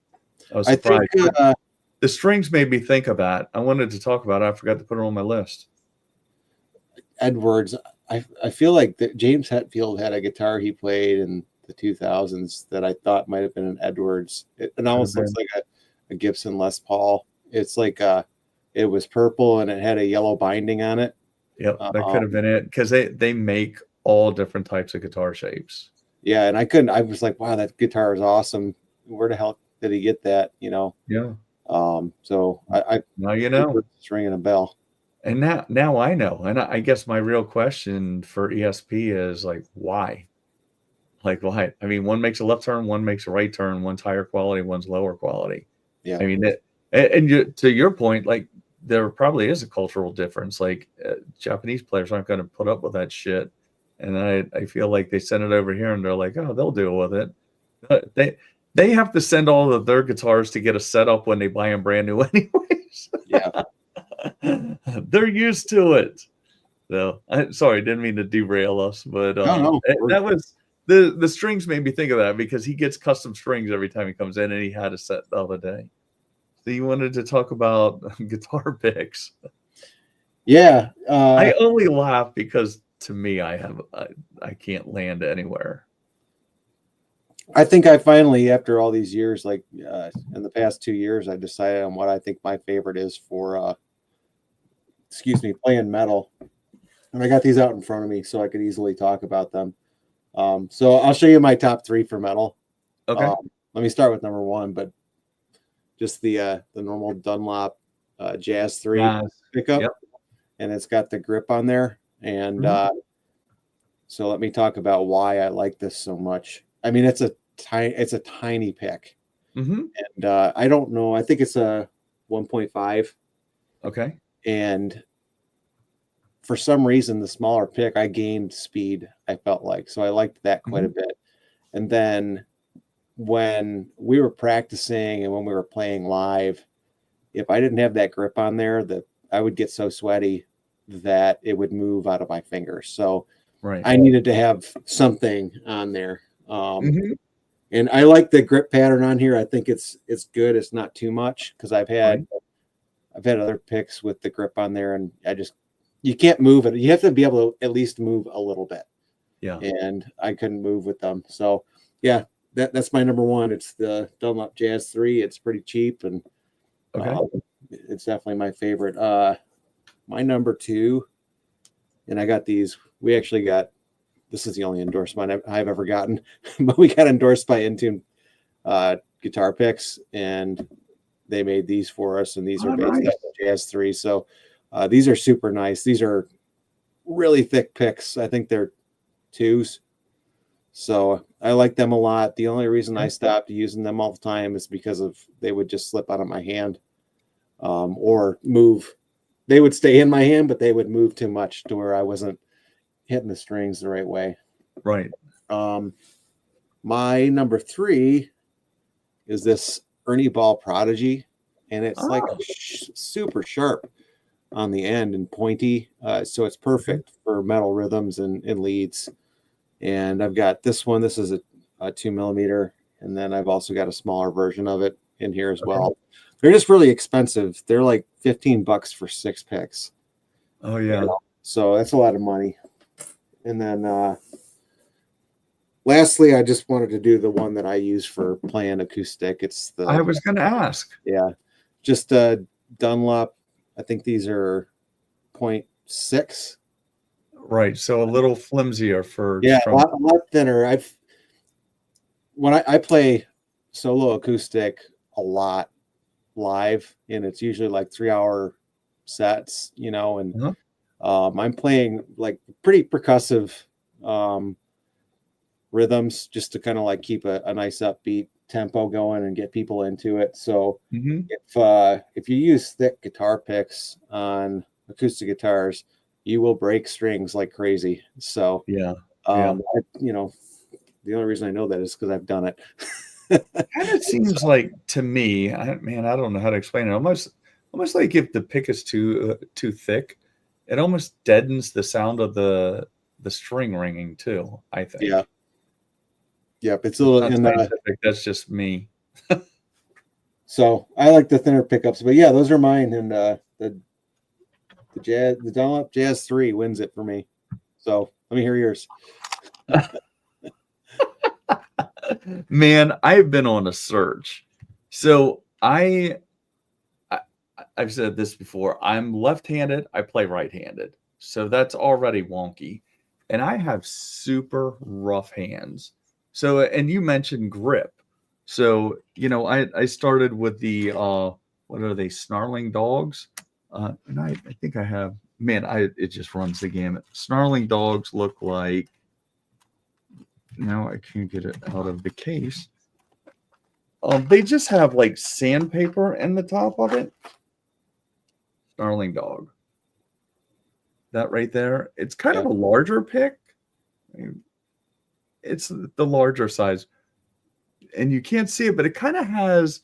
I was I think surprised. The strings made me think of that. I wanted to talk about it. I forgot to put it on my list. Edwards. I feel like that James Hetfield had a guitar he played in the 2000s that I thought might have been an Edwards. It almost looks like a Gibson Les Paul. It's like it was purple and it had a yellow binding on it. Yep, that could have been it, because they make all different types of guitar shapes. Yeah, and I was like, wow, that guitar is awesome. Where the hell did he get that? Yeah. So I now you know. It's ringing a bell. And now I know. And I guess my real question for ESP is like, why? Like, why? I mean, one makes a left turn, one makes a right turn, one's higher quality, one's lower quality. Yeah. I mean, to your point, like, there probably is a cultural difference. Like, Japanese players aren't going to put up with that shit. And I feel like they send it over here and they're like, oh, they'll deal with it. They have to send all of their guitars to get a setup when they buy them brand new anyways. Yeah. They're used to it. So sorry, didn't mean to derail us, but No. that was the strings made me think of that, because he gets custom strings every time he comes in, and he had a set the other day. So you wanted to talk about guitar picks? Yeah. I only laugh because to me, I can't land anywhere. I think I finally, after all these years, like in the past 2 years, I decided on what I think my favorite is for, playing metal. And I got these out in front of me so I could easily talk about them. So I'll show you my top 3 for metal. Okay. Let me start with number 1, but just the normal Dunlop Jazz 3 pickup. Yep. And it's got the grip on there. And so let me talk about why I like this so much. I mean, it's a tiny pick. And I don't know. I think it's a 1.5. Okay. And for some reason, the smaller pick, I gained speed, I felt like. So I liked that quite a bit. And then when we were practicing and when we were playing live, if I didn't have that grip on there, that I would get so sweaty that it would move out of my fingers. So I needed to have something on there. And I like the grip pattern on here. I think it's good. It's not too much, because I've had other picks with the grip on there, and you can't move it. You have to be able to at least move a little bit. Yeah. And I couldn't move with them. So yeah, that's my number 1. It's the Dunlop Jazz 3. It's pretty cheap, and it's definitely my favorite. My number 2, and I got these. We actually got, this is the only endorsement I've ever gotten, but we got endorsed by Intune Guitar Picks, and they made these for us, and these are based on the Jazz 3. So these are super nice. These are really thick picks. I think they're 2s. So I like them a lot. The only reason I stopped using them all the time is because they would just slip out of my hand or move. They would stay in my hand, but they would move too much to where I wasn't hitting the strings the right way. Right. My number 3 is this Ernie Ball Prodigy, and it's like super sharp on the end and pointy. So it's perfect for metal rhythms and leads. And I've got this one. This is a 2mm, and then I've also got a smaller version of it in here as well. They're just really expensive. They're like $15 for 6 picks. Oh yeah. So that's a lot of money. And then lastly, I just wanted to do the one that I use for playing acoustic. It's the I was going to ask. yeah, just Dunlop. I think these are 0.6. Right. So a little flimsier for Yeah, strum. a lot thinner. When I play solo acoustic a lot live, and it's usually like 3-hour sets, you know, and I'm playing like pretty percussive rhythms just to kind of like keep a nice upbeat tempo going and get people into it. So if you use thick guitar picks on acoustic guitars, you will break strings like crazy. So you know, the only reason I know that is because I've done it. Kind of seems like to me, I don't know how to explain it. Almost like if the pick is too thick, it almost deadens the sound of the string ringing too. I think. Yeah. Yep. It's a little scientific. That's just me. So I like the thinner pickups, but yeah, those are mine. And the Dunlop Jazz 3 wins it for me. So let me hear yours. Man, I've been on a search. So I've said this before. I'm left-handed. I play right-handed. So that's already wonky. And I have super rough hands. So, and you mentioned grip. So, you know, I started with the, what are they, snarling dogs? And I think I have, man, it just runs the gamut. Snarling dogs look like, now I can't get it out of the case. They just have like sandpaper in the top of it. Snarling dog. That right there. It's kind of a larger pick. It's the larger size. And you can't see it, but it kind of has,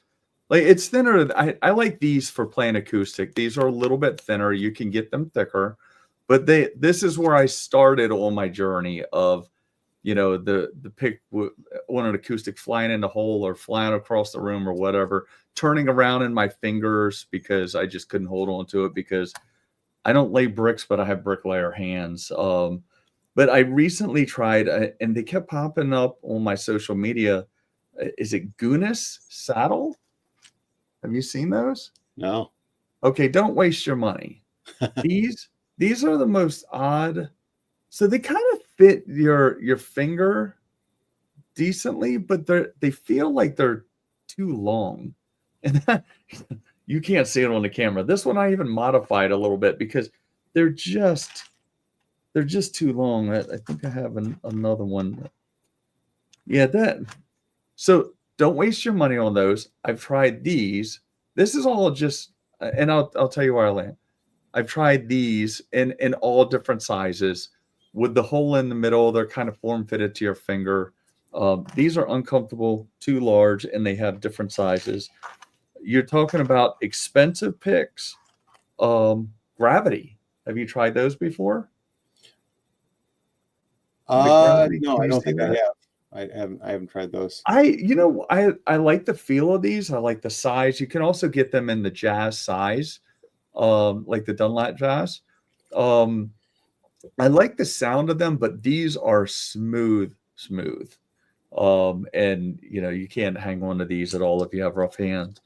like, it's thinner. I like these for playing acoustic. These are a little bit thinner. You can get them thicker. But this is where I started on my journey of, you know, the pick on an acoustic flying in the hole or flying across the room or whatever, turning around in my fingers because I just couldn't hold on to it because I don't lay bricks, but I have bricklayer hands. But I recently tried, and they kept popping up on my social media. Is it Guinness saddle? Have you seen those? No. Okay, don't waste your money. These are the most odd. So they kind of fit your finger decently, but they feel like they're too long. And you can't see it on the camera. This one I even modified a little bit because they're just too long. I think I have another one. Yeah, that. So don't waste your money on those. I've tried these. This is all just, and I'll tell you where I land. I've tried these in all different sizes with the hole in the middle. They're kind of form fitted to your finger. These are uncomfortable, too large, and they have different sizes. You're talking about expensive picks. Gravity. Have you tried those before? No, I don't think I have. I haven't tried those. I like the feel of these. I like the size. You can also get them in the jazz size, like the Dunlop Jazz. I like the sound of them, but these are smooth. And you know, you can't hang on to these at all if you have rough hands.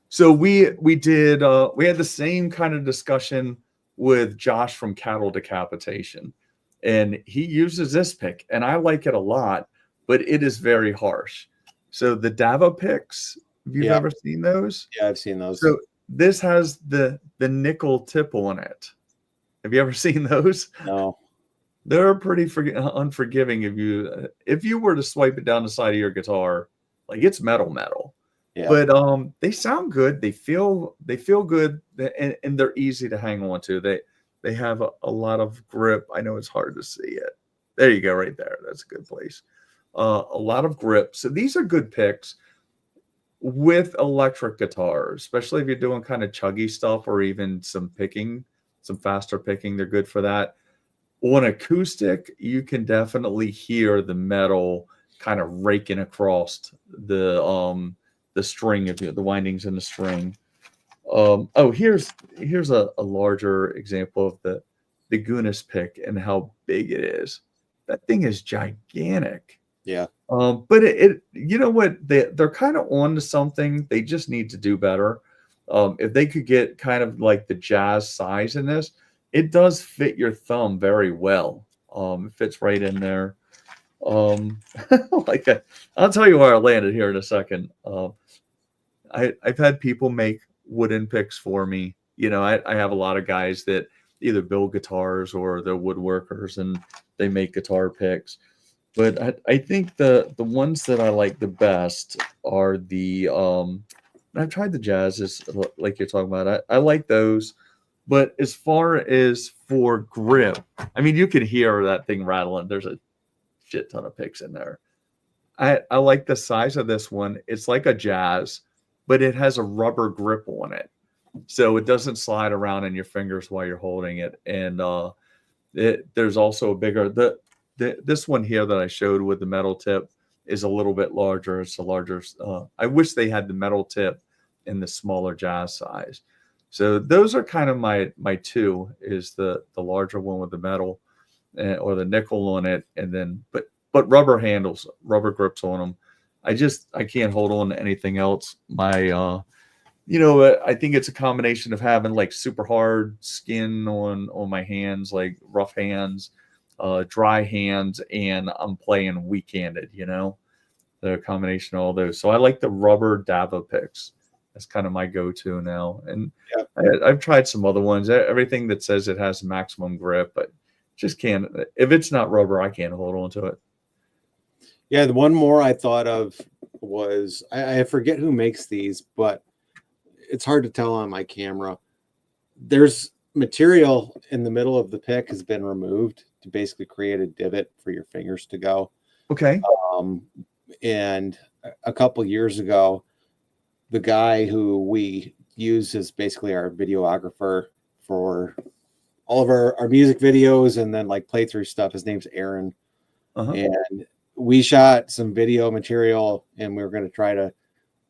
So we had the same kind of discussion with Josh from Cattle Decapitation, and he uses this pick, and I like it a lot, but it is very harsh. So the Dava picks, have you ever seen those? Yeah, I've seen those. So this has the nickel tip on it. Have you ever seen those? No. They're pretty unforgiving if you were to swipe it down the side of your guitar, like it's metal. Yeah. But they sound good. They feel good, and they're easy to hang on to. They have a lot of grip. I know it's hard to see it. There you go, right there. That's a good place. A lot of grip. So these are good picks with electric guitars, especially if you're doing kind of chuggy stuff or even some faster picking. They're good for that. On acoustic, you can definitely hear the metal kind of raking across the string of the windings in the string. Here's a larger example of the Guinness pick and how big it is. that thing is gigantic. Yeah. But you know what, they're kind of on to something. They just need to do better. If they could get kind of like the jazz size in this, it does fit your thumb very well. It fits right in there. Like that. I'll tell you where I landed here in a second. I've had people make wooden picks for me. You know, I have a lot of guys that either build guitars or they're woodworkers and they make guitar picks. But I think the ones that I like the best are the I've tried the jazzes like you're talking about. I like those. But as far as for grip, I mean, you can hear that thing rattling. There's a shit ton of picks in there. I like the size of this one. It's like a jazz, but it has a rubber grip on it. So it doesn't slide around in your fingers while you're holding it. And there's also a bigger, this one here that I showed with the metal tip is a little bit larger. It's a larger, I wish they had the metal tip in the smaller jazz size. So those are kind of my two, is the larger one with the metal or the nickel on it. And then, but rubber handles, rubber grips on them. I can't hold on to anything else. You know, I think it's a combination of having like super hard skin on my hands, like rough hands, dry hands, and I'm playing weak-handed, you know, the combination of all those. So I like the rubber Dava picks. That's kind of my go-to now. And yeah. I've tried some other ones. Everything that says it has maximum grip, but just can't. If it's not rubber, I can't hold on to it. Yeah, the one more I thought of was, I forget who makes these, but it's hard to tell on my camera. There's material in the middle of the pick has been removed to basically create a divot for your fingers to go. Okay. And a couple years ago, the guy who we use as basically our videographer for all of our music videos and then like playthrough stuff, his name's Aaron. And we shot some video material and we were going to try to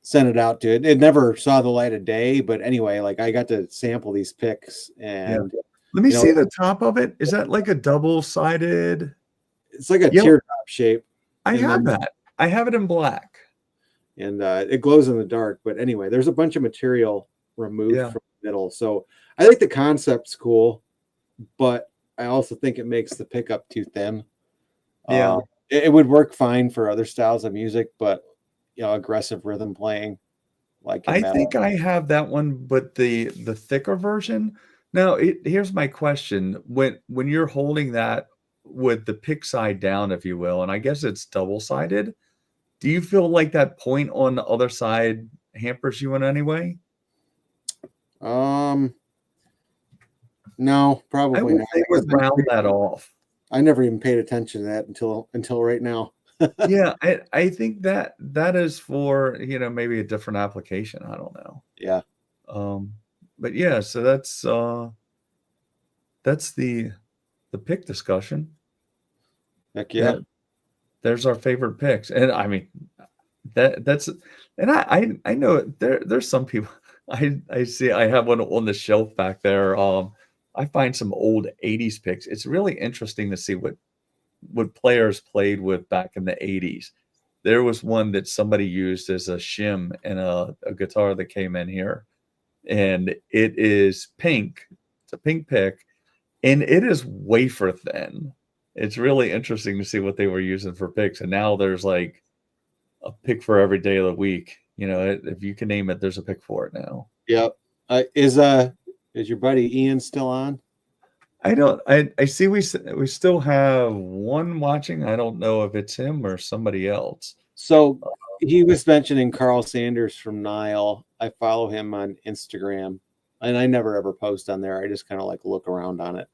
send it out to it. It never saw the light of day, but anyway, like I got to sample these picks and let me see the top of it. Is that like a double-sided? It's like a teardrop shape. I have that. I have it in black. And it glows in the dark. But anyway, there's a bunch of material removed from the middle. So I think the concept's cool, but I also think it makes the pickup too thin. Yeah. It would work fine for other styles of music, but you know, aggressive rhythm playing. Like I think I have that one, but the thicker version. Now, here's my question: when you're holding that with the pick side down, if you will, and I guess it's double-sided, do you feel like that point on the other side hampers you in any way? No, probably not. They would round that off. I never even paid attention to that until right now. Yeah, I think that is for, you know, maybe a different application. I don't know. Yeah. But yeah, so that's the pick discussion. Heck yeah. There's our favorite picks. And I mean that's and I know there's some people I see. I have one on the shelf back there. I find some old 80s picks. It's really interesting to see what players played with back in the 80s. There was one that somebody used as a shim in a guitar that came in here. And it is pink. It's a pink pick. And it is wafer thin. It's really interesting to see what they were using for picks. And now there's like a pick for every day of the week. You know, if you can name it, there's a pick for it now. Yep. Is your buddy Ian still on? I see we still have one watching. I don't know if it's him or somebody else. So he was mentioning Carl Sanders from Nile. I follow him on Instagram and I never ever post on there. I just kind of like look around on it.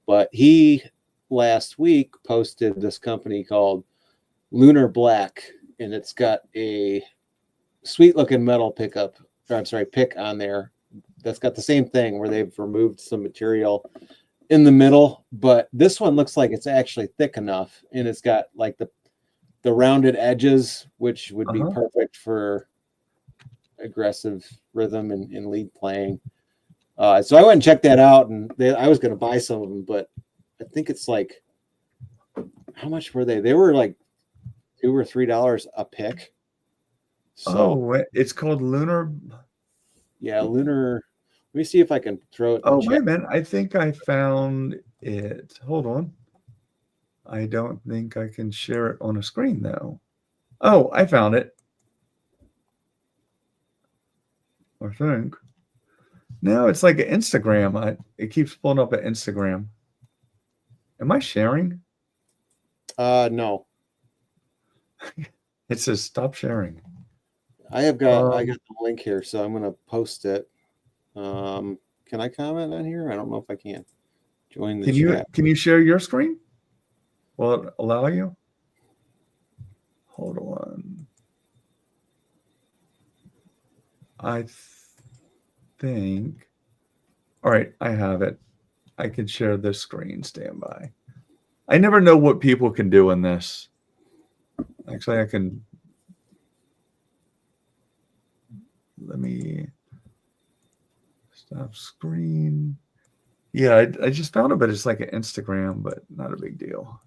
But he last week posted this company called Lunar Black, and it's got a sweet looking metal pick on there that's got the same thing where they've removed some material in the middle, but this one looks like it's actually thick enough, and it's got like the rounded edges, which would be perfect for aggressive rhythm and lead playing. So I went and checked that out, and I was going to buy some of them, but I think it's like how much were they? They were like $2 or $3 a pick. So it's called Lunar. yeah, Lunar. Let me see if I can throw it in the Wait a chat. minute. I think I found it. Hold on. I don't think I can share it on a screen though. Oh, I found it. I think. No, it's like an Instagram. It keeps pulling up an Instagram. Am I sharing? No. It says stop sharing. I got the link here, so I'm gonna post it. Can I comment on here? I don't know if I can. Join the chat. Can you share your screen? Will it allow you? Hold on. I think. All right, I have it. I can share this screen. Stand by. I never know what people can do in this. Actually, I can. Let me stop screen. Yeah, I just found it, but it's like an Instagram, but not a big deal.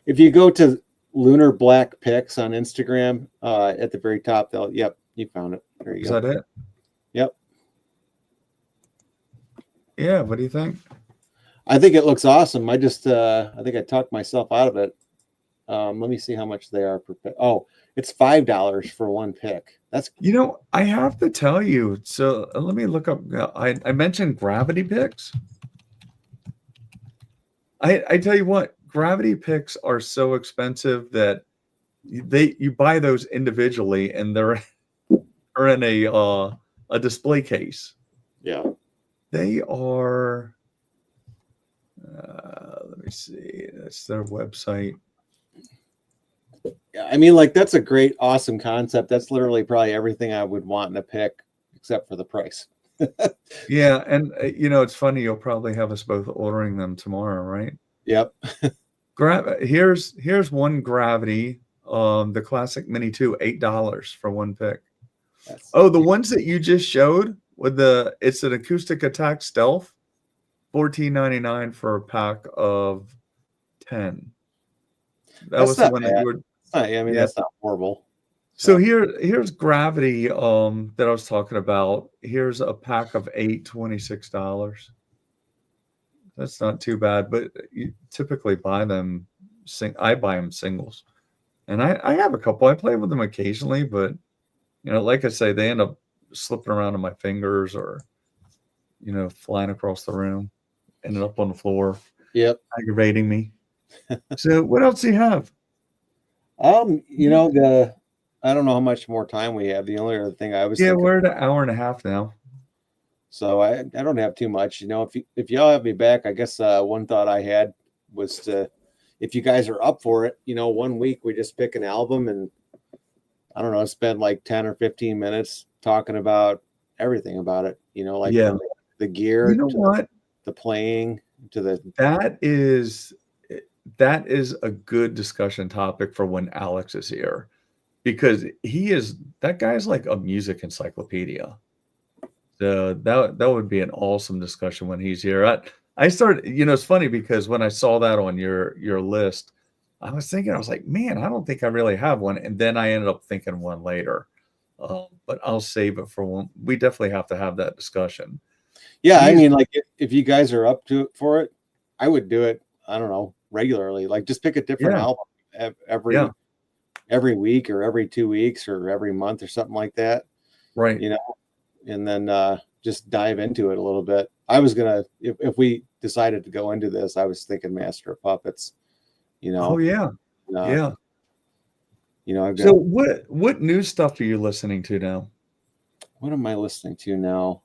If you go to Lunar Black Pics on Instagram, at the very top, yep, you found it. There you go. Is that it? Yep. Yeah, what do you think? I think it looks awesome. I think I talked myself out of it. Let me see how much they are per pick. Oh, it's $5 for one pick. That's I have to tell you. So let me look up. I mentioned gravity picks. I tell you what, gravity picks are so expensive that you buy those individually and they're in a display case. Yeah. They are. Let me see. That's their website. Yeah, I mean, like that's a great, awesome concept. That's literally probably everything I would want in a pick, except for the price. Yeah, and it's funny. You'll probably have us both ordering them tomorrow, right? Yep. Here's one gravity. The classic Mini 2, $8 for one pick. The ones that you just showed with it's an acoustic attack stealth, $14.99 for a pack of 10. That's not bad. that you were. I mean, that's not horrible. So here's gravity that I was talking about. Here's a pack of 8, $26. That's not too bad, but you typically buy them. I buy them singles, and I have a couple. I play with them occasionally, but like I say, they end up slipping around in my fingers or flying across the room, ended up on the floor. Yep, aggravating me. So what else do you have? I don't know how much more time we have. The only other thing I was thinking, we're at an hour and a half now. So I don't have too much. If y'all have me back, I guess one thought I had was if you guys are up for it, 1 week we just pick an album and I don't know, spend like 10 or 15 minutes talking about everything about it. From the gear, what, the playing to the. That is a good discussion topic for when Alex is here, because that guy's like a music encyclopedia. So that would be an awesome discussion when he's here. I started, it's funny because when I saw that on your list, I was like, man, I don't think I really have one. And then I ended up thinking one later. But I'll save it for one. We definitely have to have that discussion. Yeah, I mean, like if you guys are up to it for it, I would do it. I don't know, regularly. Like just pick a different album every week or every 2 weeks or every month or something like that. Right. And then just dive into it a little bit. I was gonna, if we decided to go into this, I was thinking Master of Puppets. Oh yeah. Yeah. So what new stuff are you listening to now? What am I listening to now?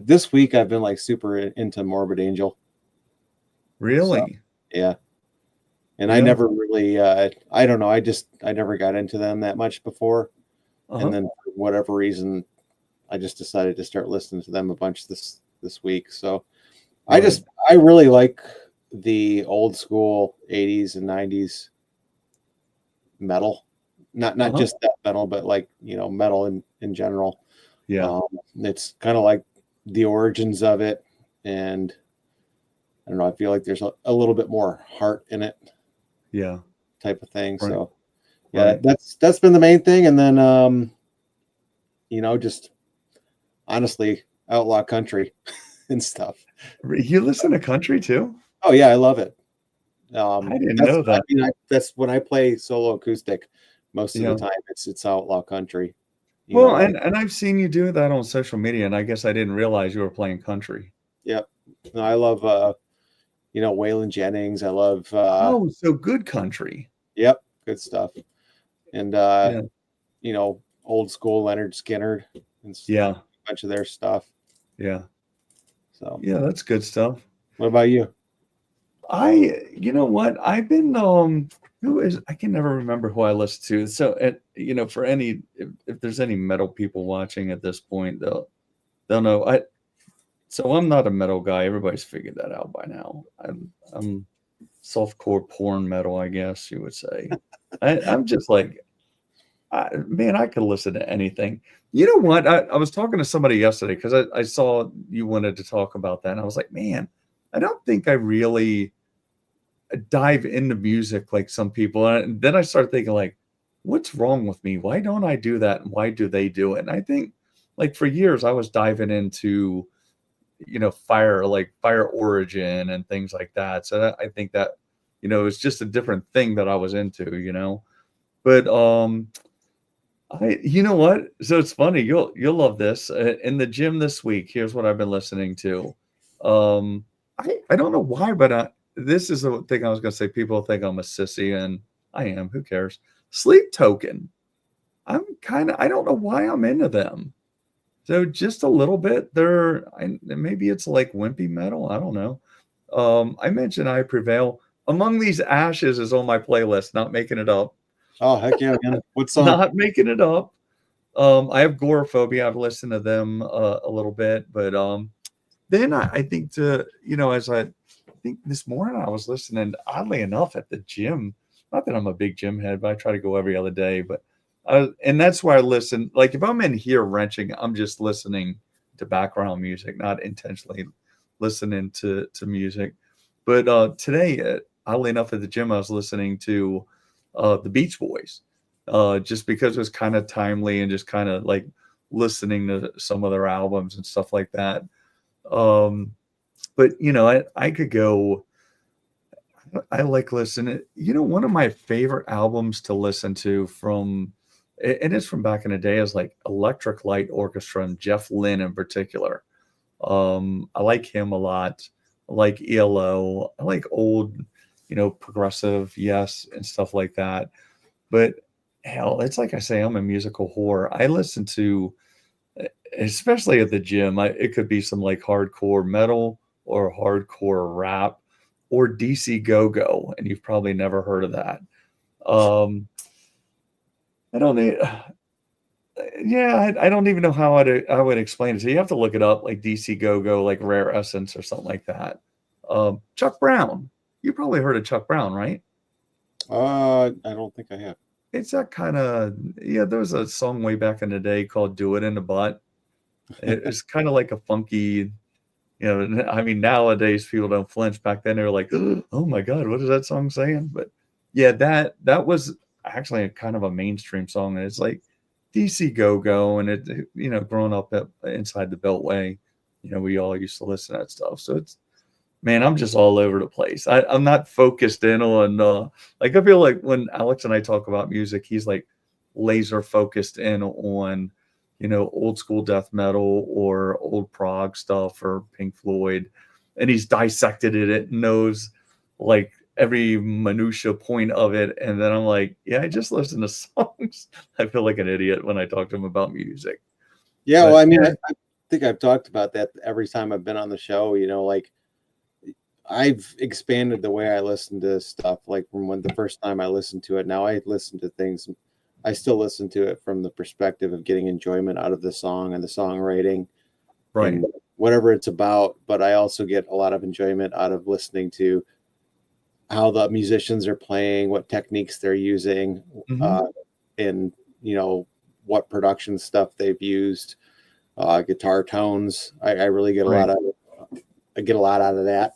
This week I've been like super into Morbid Angel. Really? So, yeah. And I never really, I don't know. I never got into them that much before. And then for whatever reason, I just decided to start listening to them a bunch this week. So I really like the old school 80s and 90s metal, not just that metal, but like, metal in general. Yeah. It's kind of like the origins of it. And don't know, I feel like there's a little bit more heart in it, Yeah. type of thing. Right. So yeah, Right. that's been the main thing. And then just honestly, outlaw country and stuff. You listen to country too? Oh yeah, I love it. I didn't know that. That's when I play solo acoustic. Most of the Yeah. time, it's outlaw country. Well, Like, and I've seen you do that on social media, and I guess I didn't realize you were playing country. yep. No, I love Waylon Jennings. I love Oh, so good country. yep, good stuff. And Yeah. old school Leonard Skinner and Yeah. a bunch of their stuff. Yeah. So Yeah, that's good stuff. what about you? You know what? I've been I can never remember who I listen to. So for if there's any metal people watching at this point, they'll know. So I'm not a metal guy. Everybody's figured that out by now. I'm softcore porn metal, I guess you would say. I'm just like, man, I could listen to anything. You know what? I was talking to somebody yesterday because I saw you wanted to talk about that, and I was like, man, I don't think I really dive into music like some people. And then I started thinking, like, what's wrong with me? Why don't I do that? And why do they do it? And I think, like, for years I was diving into fire origin and things like that. So I think that it's just a different thing that I was into. But you know what, so it's funny, you'll love this. In the gym this week, here's what I've been listening to. I don't know why, but this is the thing I was going to say. People think I'm a sissy, and I am. Who cares? Sleep Token. I don't know why I'm into them. So just a little bit. Maybe it's like wimpy metal. I don't know. I mentioned I Prevail. Among These Ashes is on my playlist. Not making it up. Oh heck yeah, man! What song? Not making it up. I have Goraphobia. I've listened to them a little bit, but then I think as I think this morning I was listening, oddly enough, at the gym. Not that I'm a big gym head, but I try to go every other day. But and that's why I listen. Like if I'm in here wrenching, I'm just listening to background music, not intentionally listening to music. But today, oddly enough, at the gym, I was listening to the Beach Boys, just because it was kind of timely and just kind of like listening to some of their albums and stuff like that. But I could go. I like listening. One of my favorite albums to listen to and it's from back in the day, is like Electric Light Orchestra and Jeff Lynne in particular. I like him a lot. I like ELO. I like old, progressive, yes, and stuff like that. But hell, it's like I say, I'm a musical whore. I listen to, especially at the gym, it could be some like hardcore metal or hardcore rap or DC Go-Go, and you've probably never heard of that. I don't need, yeah, I don't even know how I would explain it. So you have to look it up, like DC Go-Go, like Rare Essence or something like that. Chuck Brown, you probably heard of Chuck Brown, right? I don't think I have. It's that kind of, yeah, there was a song way back in the day called Do It in the Butt. It's kind of like a funky, I mean, nowadays people don't flinch. Back then they were like, oh my God, what is that song saying? But yeah, that was actually a kind of a mainstream song. And it's like DC Go-Go, and it, growing up inside the Beltway, we all used to listen to that stuff. So man, I'm just all over the place. I'm not focused in on, like, I feel like when Alex and I talk about music, he's like laser focused in on, old school death metal or old prog stuff or Pink Floyd. And he's dissected it, knows like every minutia point of it. And then I'm like, yeah, I just listen to songs. I feel like an idiot when I talk to him about music. Yeah, But, well, I mean, I think I've talked about that every time I've been on the show. Like I've expanded the way I listen to stuff. Like from when the first time I listened to it, now I listen to things. I still listen to it from the perspective of getting enjoyment out of the song and the songwriting, right. and whatever it's about. But I also get a lot of enjoyment out of listening to how the musicians are playing, what techniques they're using, and what production stuff they've used, guitar tones. I really get a lot out of that.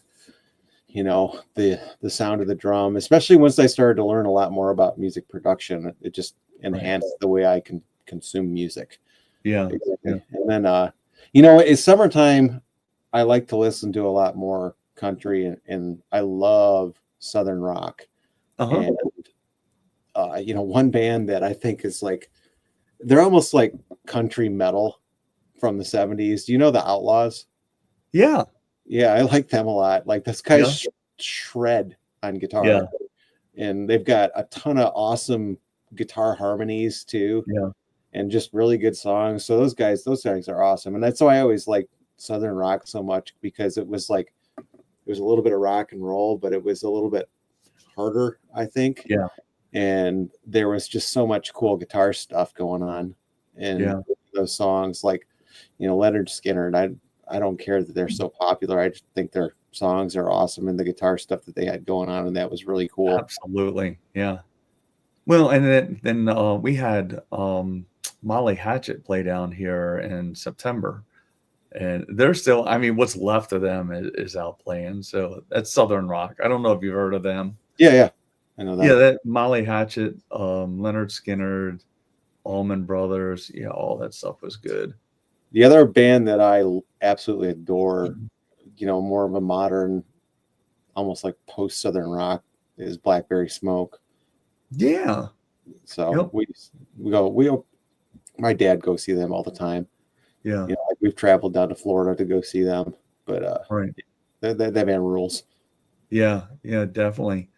the sound of the drum, especially once I started to learn a lot more about music production. It just enhanced the way I can consume music. Yeah. Exactly. And then, it's summertime. I like to listen to a lot more country, and I love Southern rock. Uh-huh. And, one band that I think is like, they're almost like country metal from the 70s. Do you know the Outlaws? Yeah. Yeah, I like them a lot. Like this guy's shred on guitar. Yeah. And they've got a ton of awesome guitar harmonies too. Yeah. And just really good songs. So those guys are awesome. And that's why I always like Southern rock so much, because it was a little bit of rock and roll, but it was a little bit harder, I think. Yeah. And there was just so much cool guitar stuff going on in those songs, like, Leonard Skinner. And I don't care that they're so popular. I just think their songs are awesome, and the guitar stuff that they had going on, and that was really cool. Absolutely. Yeah. Well, and then we had Molly Hatchet play down here in September, and they're still, I mean, what's left of them is out playing. So that's Southern rock. I don't know if you've heard of them. Yeah. I know that. Yeah, that Molly Hatchet, Leonard Skinner, Allman Brothers. Yeah, all that stuff was good. The other band that I absolutely adore, more of a modern, almost like post-Southern rock, is Blackberry Smoke. Yeah. So my dad goes see them all the time. Yeah. Like we've traveled down to Florida to go see them, but right. That band rules. Yeah, definitely.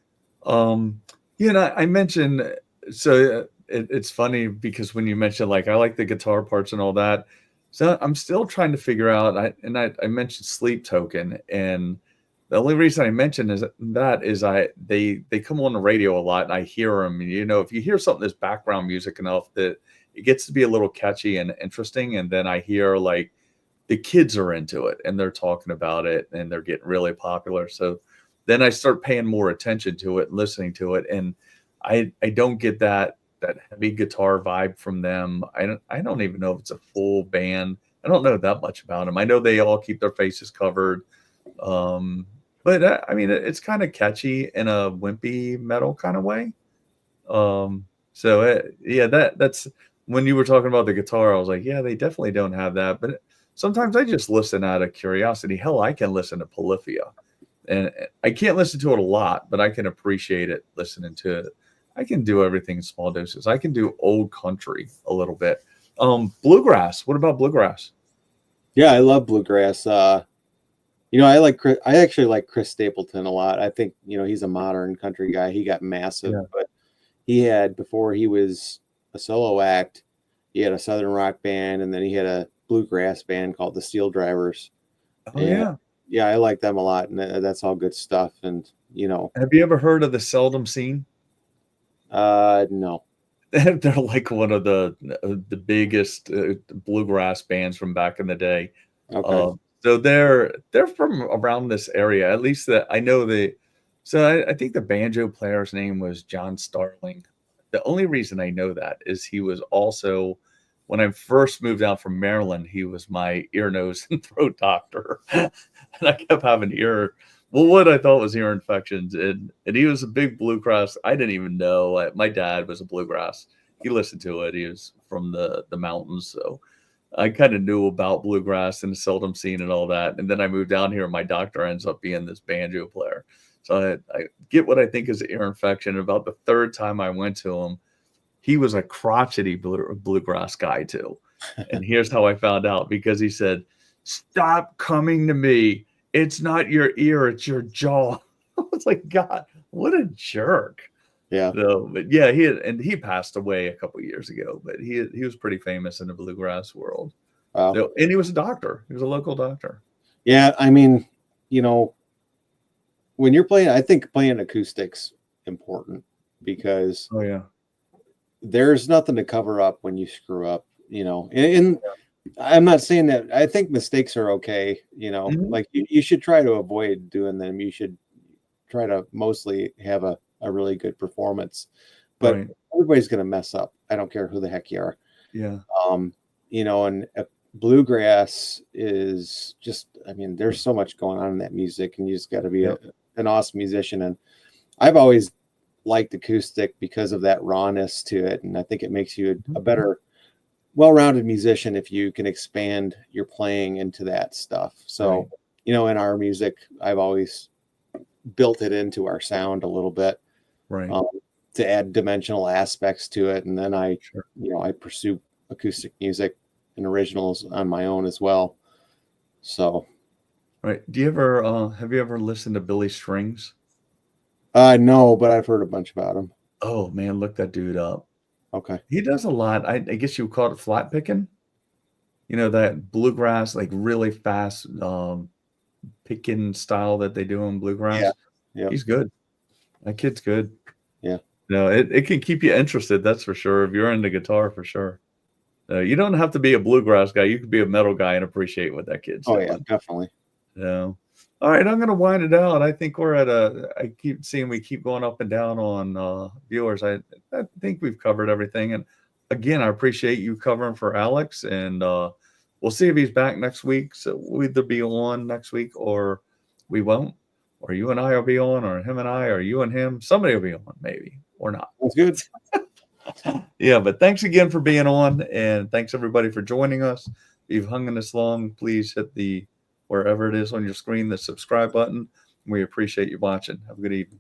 I mentioned, so it's funny because when you mentioned, like, I like the guitar parts and all that, so I'm still trying to figure out, I mentioned Sleep Token, and the only reason I mentioned is they come on the radio a lot, and I hear them, and, if you hear something that's background music enough, that it gets to be a little catchy and interesting, and then I hear, like, the kids are into it, and they're talking about it, and they're getting really popular, so then I start paying more attention to it and listening to it. And I don't get that heavy guitar vibe from them. I don't even know if it's a full band. I don't know that much about them. I know they all keep their faces covered. But I mean, it's kind of catchy in a wimpy metal kind of way. That's when you were talking about the guitar, I was like, yeah, they definitely don't have that. But sometimes I just listen out of curiosity. Hell, I can listen to Polyphia. And I can't listen to it a lot, but I can appreciate it listening to it. I can do everything in small doses. I can do old country a little bit. Bluegrass. What about bluegrass? Yeah, I love bluegrass. I actually like Chris Stapleton a lot. I think, he's a modern country guy. He got massive, but he had, before he was a solo act, he had a Southern rock band, and then he had a bluegrass band called the Steel Drivers. Oh, yeah. Yeah, I like them a lot, and that's all good stuff. And have you ever heard of the Seldom Scene? No. They're like one of the biggest bluegrass bands from back in the day. Okay. So they're from around this area, at least that I know. I think the banjo player's name was John Starling. The only reason I know that is he was also, when I first moved out from Maryland, he was my ear, nose, and throat doctor. And I kept having what I thought was ear infections. And he was a big bluegrass. I didn't even know. My dad was a bluegrass. He listened to it. He was from the mountains. So I kind of knew about bluegrass and the Seldom Scene and all that. And then I moved down here, and my doctor ends up being this banjo player. So I get what I think is ear infection. About the third time I went to him, he was a crotchety bluegrass guy too. And here's how I found out, because he said, "Stop coming to me. It's not your ear, it's your jaw." I was like, God, what a jerk. Yeah. So, but yeah, he passed away a couple years ago, but he was pretty famous in the bluegrass world. Wow. So, and he was a doctor. He was a local doctor. Yeah, I mean, when you're playing, I think playing acoustics important, because there's nothing to cover up when you screw up, and I'm not saying that. I think mistakes are okay, like you should try to avoid doing them. You should try to mostly have a really good performance, but everybody's going to mess up. I don't care who the heck you are. Yeah. And bluegrass is just, I mean, there's so much going on in that music, and you just got to be an awesome musician, and I've always liked acoustic because of that rawness to it, and I think it makes you a better, well-rounded musician if you can expand your playing into that stuff. So, Right. you know, in our music, I've always built it into our sound a little bit, Right. to add dimensional aspects to it, and then Sure. I pursue acoustic music and originals on my own as well. So, Right. Do you ever have you ever listened to Billy Strings? no, but I've heard a bunch about him. Oh man, look that dude up. Okay. He does a lot. I guess you would call it flat picking. You know, that bluegrass, like really fast picking style that they do in Yeah. bluegrass. Yeah. He's good. That kid's good. Yeah. No, it can keep you interested, that's for sure. If you're into guitar, for sure. You don't have to be a bluegrass guy. You could be a metal guy and appreciate what that kid's Oh doing. yeah, definitely. No. All right, I'm gonna wind it out. I think we're at I keep seeing we keep going up and down on viewers. I think we've covered everything. And again, I appreciate you covering for Alex, and we'll see if he's back next week. So we'll either be on next week or we won't, or you and I will be on, or him and I, or you and him. Somebody will be on, maybe, or not. That's good. Yeah, but thanks again for being on, and thanks everybody for joining us. If you've hung in this long, please hit the wherever it is on your screen, the subscribe button. We appreciate you watching. Have a good evening.